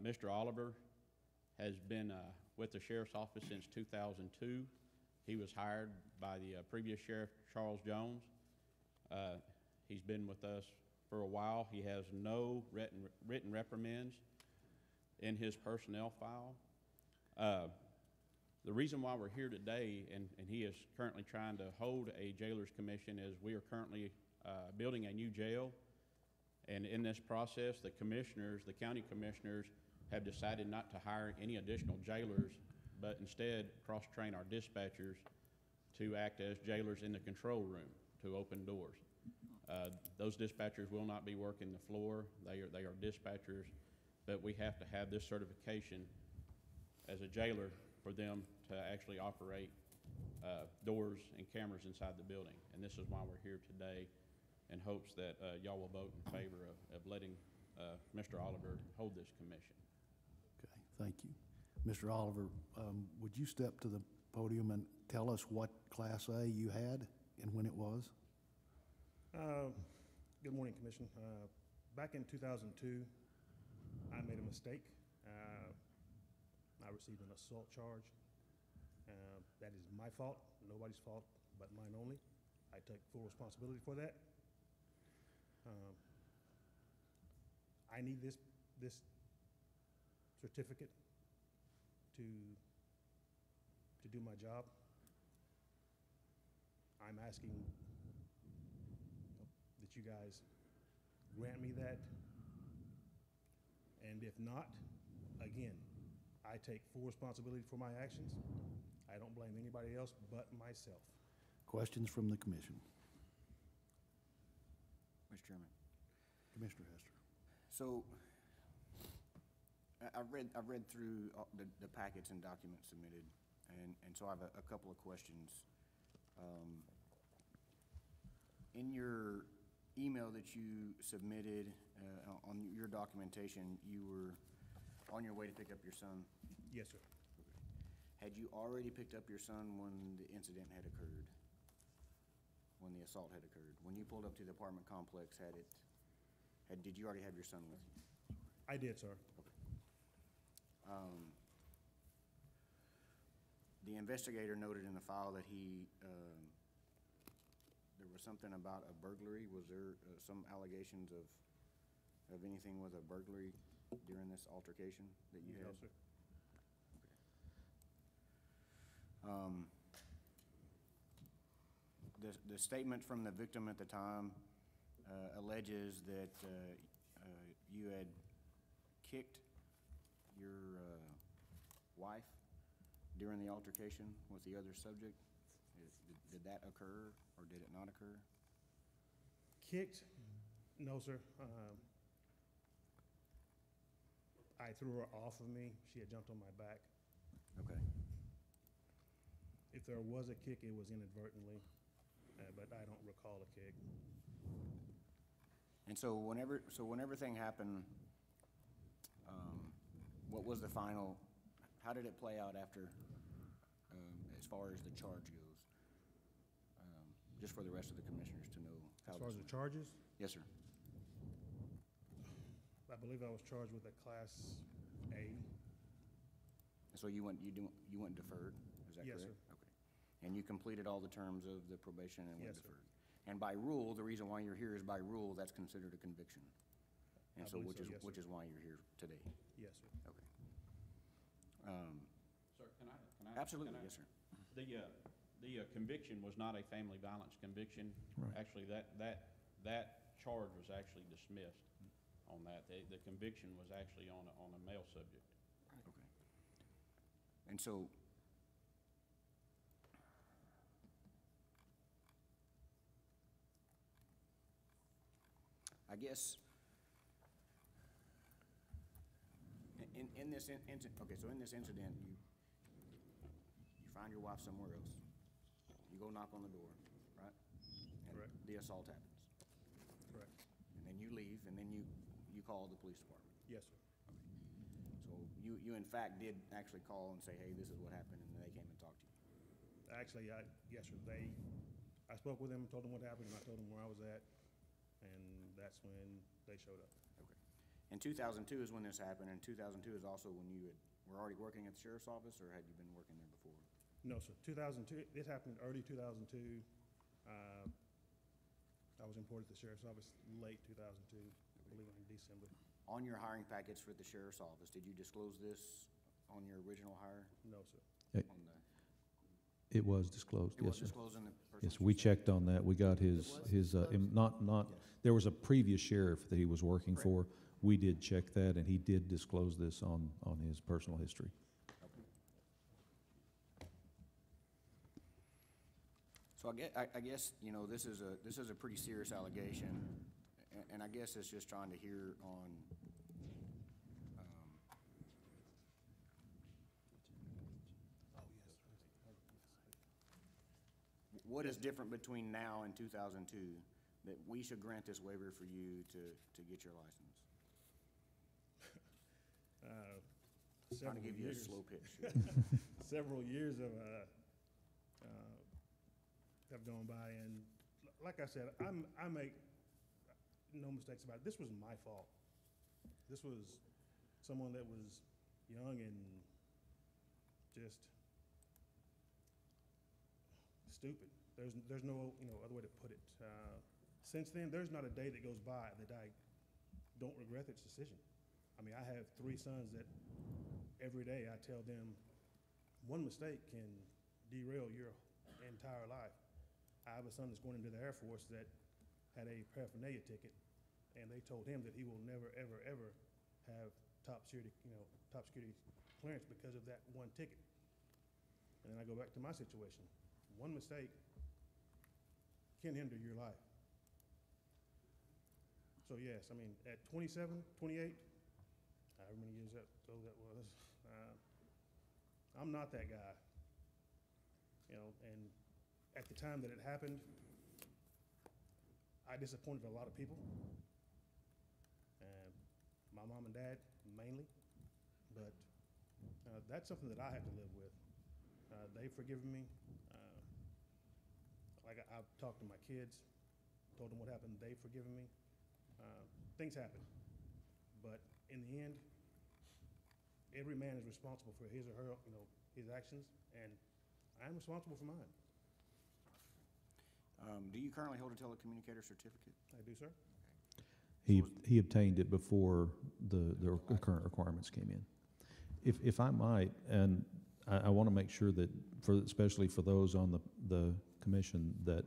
Mr. Oliver has been with the sheriff's office since 2002. He was hired by the previous sheriff, Charles Jones. He's been with us for a while. He has no written reprimands in his personnel file. The reason why we're here today, and he is currently trying to hold a jailer's commission, is we are currently building a new jail. And in this process, the county commissioners, have decided not to hire any additional jailers, but instead cross-train our dispatchers to act as jailers in the control room to open doors. Those dispatchers will not be working the floor. They are dispatchers, but we have to have this certification as a jailer for them to actually operate doors and cameras inside the building. And this is why we're here today, in hopes that y'all will vote in favor of letting Mr. Oliver hold this commission. Okay, thank you. Mr. Oliver, would you step to the podium and tell us what Class A you had and when it was? Good morning, Commission. Back in 2002, I made a mistake. I received an assault charge. That is my fault, nobody's fault but mine only. I take full responsibility for that. I need this certificate to do my job. I'm asking that you guys grant me that, and if not, again, I take full responsibility for my actions. I don't blame anybody else but myself. Questions from the commission? Mr. Chairman. Commissioner Hester. So I've read through the packets and documents submitted, and so I have a couple of questions. In your email that you submitted on your documentation, you were on your way to pick up your son. Yes, sir. Had you already picked up your son when the incident had occurred? When the assault had occurred? When you pulled up to the apartment complex, did you already have your son with you? I did, sir. The investigator noted in the file that there was something about a burglary. Was there some allegations of anything with a burglary during this altercation that you had? No, sir. The statement from the victim at the time alleges that you had kicked your wife during the altercation with the other subject. Did that occur, or did it not occur? Kicked? No, sir. I threw her off of me. She had jumped on my back. Okay. If there was a kick, it was inadvertently, but I don't recall a kick. And so when everything happened, what was the final, how did it play out after, as far as the charge goes? Just for the rest of the commissioners to know how. As far as this the charges, Yes, sir. I believe I was charged with a Class A. And so you went deferred, is that correct? Yes, sir. Okay. And you completed all the terms of the probation and went Yes, sir. deferred? And by rule, the reason why you're here is by rule, that's considered a conviction? And I so, believe so, yes, which sir. is why you're here today? Yes, sir. Okay. Sir, can I? Absolutely, yes, sir. The conviction was not a family violence conviction. Right. Actually, that charge was actually dismissed on that. The conviction was actually on a male subject. Okay. And so, I guess, in this incident, okay, so in this incident, you find your wife somewhere else. You go knock on the door, right? And Correct. the assault happens. Correct. And then you leave, and then you call the police department. Yes, sir. So you in fact did actually call and say, hey, this is what happened, and they came and talked to you. Actually, yes, sir. I spoke with them, told them what happened, and I told them where I was at, and that's when they showed up. Okay. And 2002 is when this happened, and 2002 is also when you were already working at the sheriff's office, or had you been working there before? No, sir. 2002, this happened early 2002. I was imported to the sheriff's office late 2002, I believe in December. On your hiring package for the sheriff's office, did you disclose this on your original hire? No, sir. On the- It was disclosed, It yes, was sir. disclosed in the person's Yes, we checked on that. We got his, there was a previous sheriff that he was working for. We did check that, and he did disclose this on his personal history. So I guess, you know, this is a pretty serious allegation, and I guess it's just trying to hear on, what is different between now and 2002 that we should grant this waiver for you to get your license? Trying to give you a slow pitch. Several years have gone by, and like I said, I make no mistakes about it. This was my fault. This was someone that was young and just stupid. There's no other way to put it. Since then, there's not a day that goes by that I don't regret this decision. I mean, I have 3 sons that every day I tell them one mistake can derail your entire life. I have a son that's going into the Air Force that had a paraphernalia ticket, and they told him that he will never, ever, ever have top security clearance because of that one ticket. And then I go back to my situation. One mistake can hinder your life. So yes, I mean, at 27, 28, however many years ago that was, I'm not that guy. And at the time that it happened, I disappointed a lot of people. And my mom and dad mainly, but that's something that I have to live with. They've forgiven me. Like I've talked to my kids, told them what happened, they've forgiven me. Things happen, but in the end, every man is responsible for his or her, his actions, and I'm responsible for mine. Do you currently hold a telecommunicator certificate? I do, sir. He obtained it before the current requirements came in. If I might, and I want to make sure that, especially for those on the commission that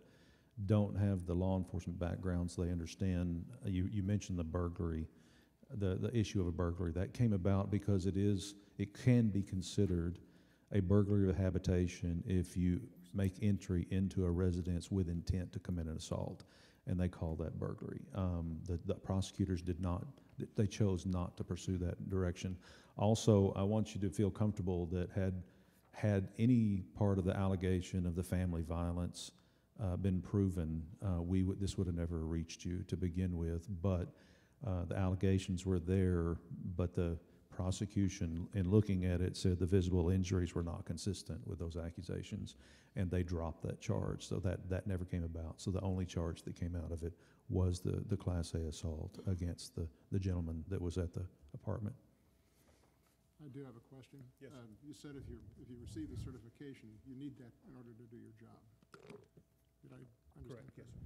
don't have the law enforcement backgrounds, they understand, you mentioned the burglary, the issue of a burglary. That came about because it can be considered a burglary of habitation if you make entry into a residence with intent to commit an assault, and they call that burglary. The prosecutors they chose not to pursue that direction. Also, I want you to feel comfortable that had any part of the allegation of the family violence been proven, this would have never reached you to begin with, but the allegations were there, but the prosecution, in looking at it, said the visible injuries were not consistent with those accusations, and they dropped that charge, so that never came about. So the only charge that came out of it was the Class A assault against the gentleman that was at the apartment. I do have a question. Yes. You said if you receive the certification, you need that in order to do your job. Did I understand? Correct, yes, sir.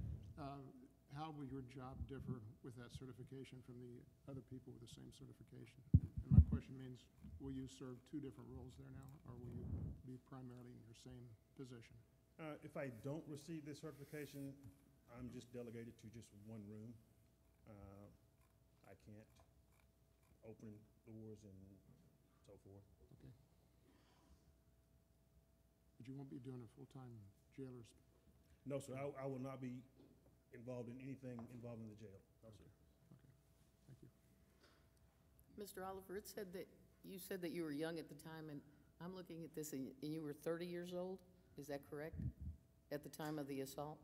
How will your job differ with that certification from the other people with the same certification? And my question means, will you serve two different roles there now, or will you be primarily in your same position? If I don't receive this certification, I'm just delegated to just one room. I can't open doors and so forth. Okay. But you won't be doing a full-time jailer's? No, sir, I will not be involved in anything involving the jail. No, sir. Okay, thank you. Mr. Oliver, you said that you were young at the time, and I'm looking at this, and you were 30 years old? Is that correct? At the time of the assault?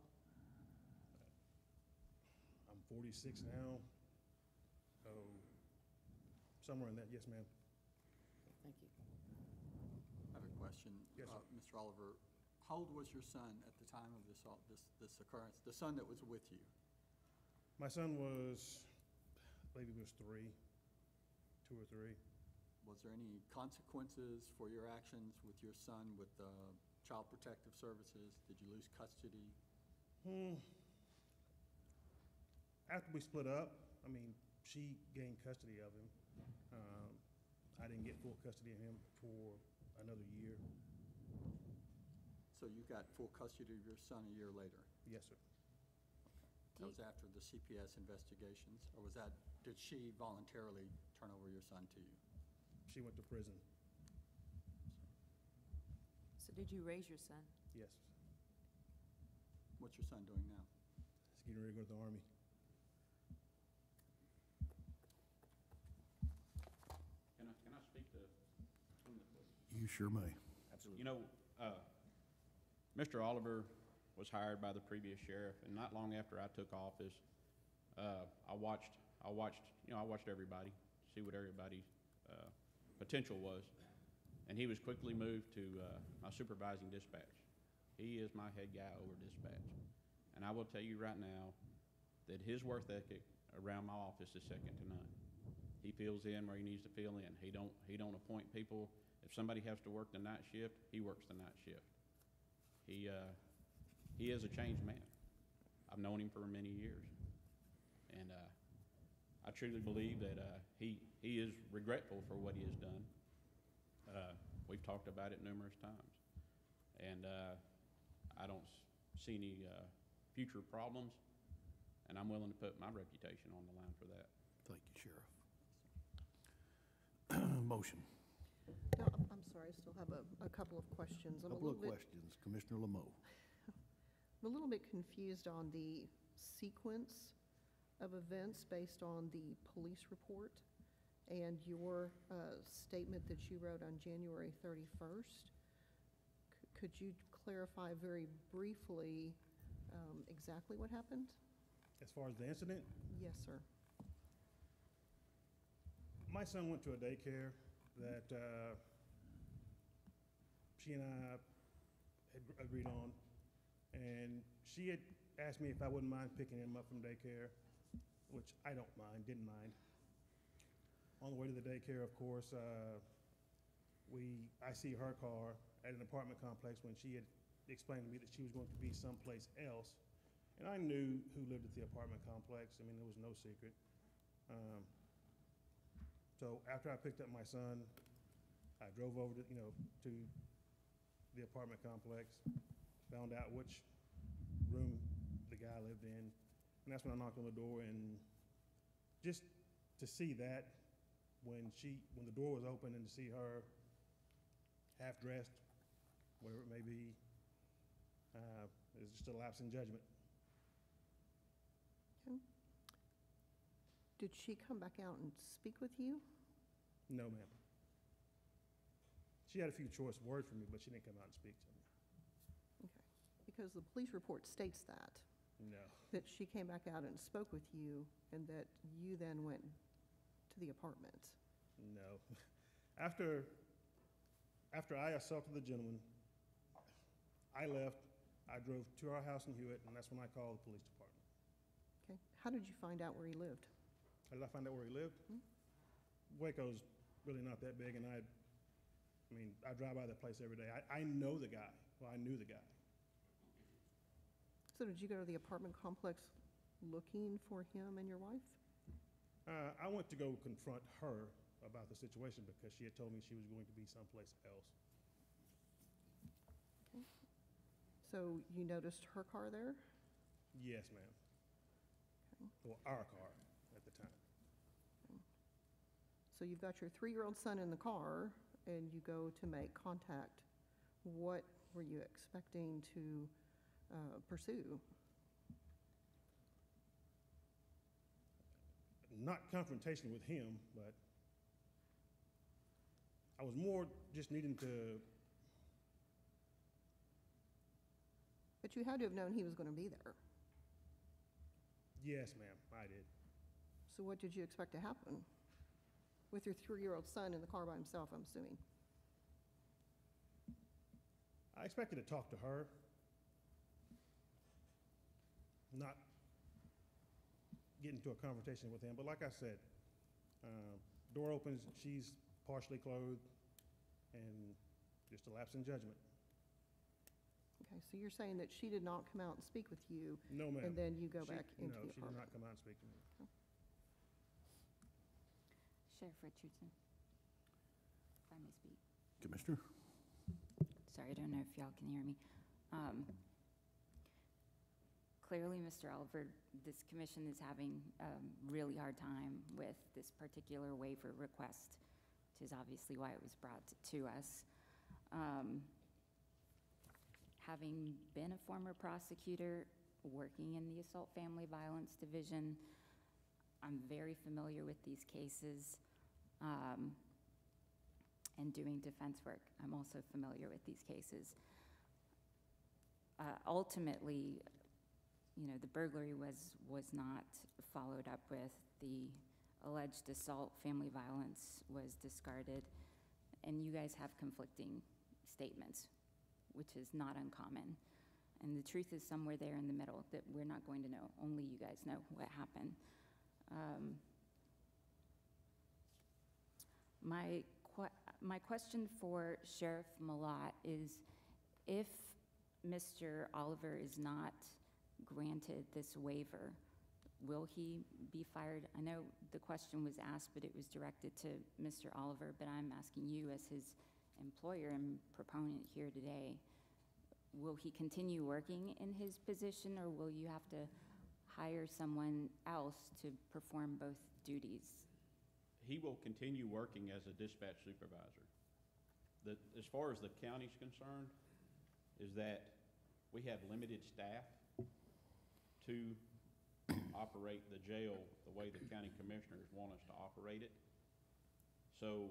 I'm 46 now, so somewhere in that, yes, ma'am. Thank you. I have a question. Yes, sir. Mr. Oliver, how old was your son at the time of this occurrence, the son that was with you? My son was, I believe he was 2 or 3. Was there any consequences for your actions with your son with Child Protective Services? Did you lose custody? After we split up, she gained custody of him. I didn't get full custody of him for another year. So you got full custody of your son a year later? Yes, sir. That was after the CPS investigations, or did she voluntarily turn over your son to you? She went to prison. So did you raise your son? Yes. What's your son doing now? He's getting ready to go to the Army. Can I speak to some of the? You sure may. Absolutely. Mr. Oliver was hired by the previous sheriff, and not long after I took office, I watched everybody, see what everybody's potential was, and he was quickly moved to my supervising dispatch. He is my head guy over dispatch, and I will tell you right now that his work ethic around my office is second to none. He fills in where he needs to fill in. He don't appoint people. If somebody has to work the night shift, he works the night shift. He is a changed man. I've known him for many years, and I truly believe that he is regretful for what he has done. We've talked about it numerous times, and I don't see any future problems, and I'm willing to put my reputation on the line for that. Thank you, Sheriff. Motion. No, I'm sorry, I still have a couple of questions. Couple of questions. Commissioner Lameau. I'm a little bit confused on the sequence of events based on the police report and your statement that you wrote on January 31st. Could you clarify very briefly exactly what happened? As far as the incident, Yes, sir. my son went to a daycare that she and I had agreed on, and she had asked me if I wouldn't mind picking him up from daycare, which I don't mind, didn't mind. On the way to the daycare, of course, I see her car at an apartment complex when she had explained to me that she was going to be someplace else. And I knew who lived at the apartment complex. I mean, there was no secret. So after I picked up my son, I drove over to, to the apartment complex, found out which room the guy lived in, and that's when I knocked on the door. And just to see that, when the door was open, and to see her half-dressed, whatever it may be, is just a lapse in judgment. Did she come back out and speak with you? No, ma'am. She had a few choice words for me, but she didn't come out and speak to me. Okay. Because the police report states that, No. that she came back out and spoke with you, and that you then went to the apartment. No. After I assaulted the gentleman, I left. I drove to our house in Hewitt, and that's when I called the police department. Okay. How did you find out where he lived? How did I find out where he lived? Waco's really not that big, and I drive by that place every day. I know the guy. Well, I knew the guy. So did you go to the apartment complex looking for him and your wife? I went to go confront her about the situation because she had told me she was going to be someplace else. Okay. So you noticed her car there? Yes, ma'am. Okay. Well, our car at the time. So you've got your 3-year-old son in the car, and you go to make contact. What were you expecting to pursue? Not confrontation with him, but I was more just needing to. But you had to have known he was going to be there. Yes, ma'am, I did. So what did you expect to happen? With your 3-year-old son in the car by himself, I'm assuming. I expected to talk to her, not get into a conversation with him. But like I said, door opens, she's partially clothed, and just a lapse in judgment. Okay, so you're saying that she did not come out and speak with you? No, ma'am. And then you go back into No, the she did apartment? not come out and speak to me. Sheriff Richardson, if I may speak. Commissioner? Sorry, I don't know if y'all can hear me. Clearly, Mr. Oliver, this commission is having a really hard time with this particular waiver request, which is obviously why it was brought to us. Having been a former prosecutor working in the Assault Family Violence Division, I'm very familiar with these cases. And doing defense work, I'm also familiar with these cases. Ultimately, the burglary was not followed up with. The alleged assault, family violence was discarded, and you guys have conflicting statements, which is not uncommon. And the truth is somewhere there in the middle that we're not going to know. Only you guys know what happened. My question for Sheriff Malott is, if Mr. Oliver is not granted this waiver, will he be fired? I know the question was asked, but it was directed to Mr. Oliver, but I'm asking you as his employer and proponent here today. Will he continue working in his position, or will you have to hire someone else to perform both duties? He will continue working as a dispatch supervisor. As far as the county's concerned, is that we have limited staff to operate the jail the way the county commissioners want us to operate it. So,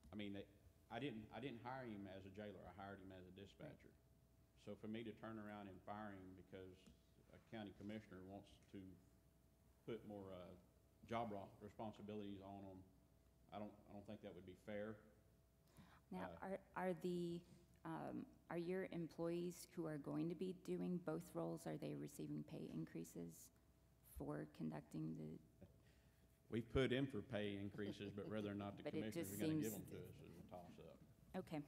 I didn't hire him as a jailer. I hired him as a dispatcher. So for me to turn around and fire him because a county commissioner wants to put more responsibilities on them. I don't think that would be fair. Now, are your employees who are going to be doing both roles, are they receiving pay increases for conducting the? We've put in for pay increases, but whether or not the But it commissioners just are gonna seems give them to us is a toss-up. Okay.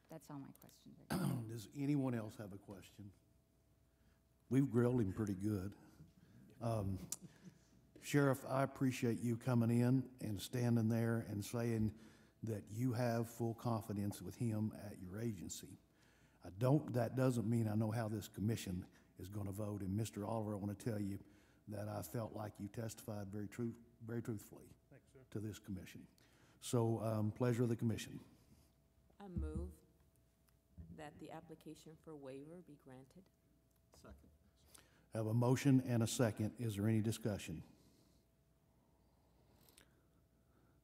That's all my questions. Does anyone else have a question? We've grilled him pretty good. Sheriff, I appreciate you coming in and standing there and saying that you have full confidence with him at your agency. That doesn't mean I know how this commission is going to vote. And Mr. Oliver, I want to tell you that I felt like you testified very truthfully Thanks, sir. to this commission. So, pleasure of the commission. I move that the application for waiver be granted. Second. I have a motion and a second. Is there any discussion?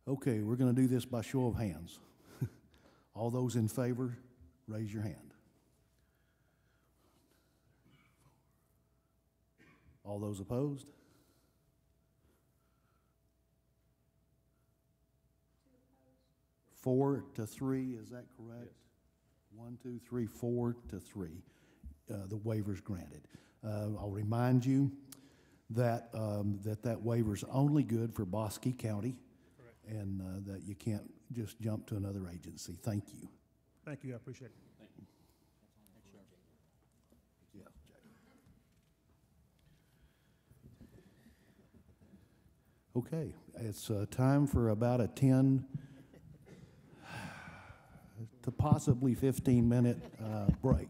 Okay, we're going to do this by show of hands. All those in favor, raise your hand. All those opposed? Four to three, is that correct? Yes. 1, 2, 3, 4 to 3. The waiver's granted. I'll remind you that that waiver's only good for Bosque County, and that you can't just jump to another agency. Thank you. Thank you, I appreciate it. Thank you. Yeah, Jay. Okay, it's time for about a 10 to possibly 15-minute break.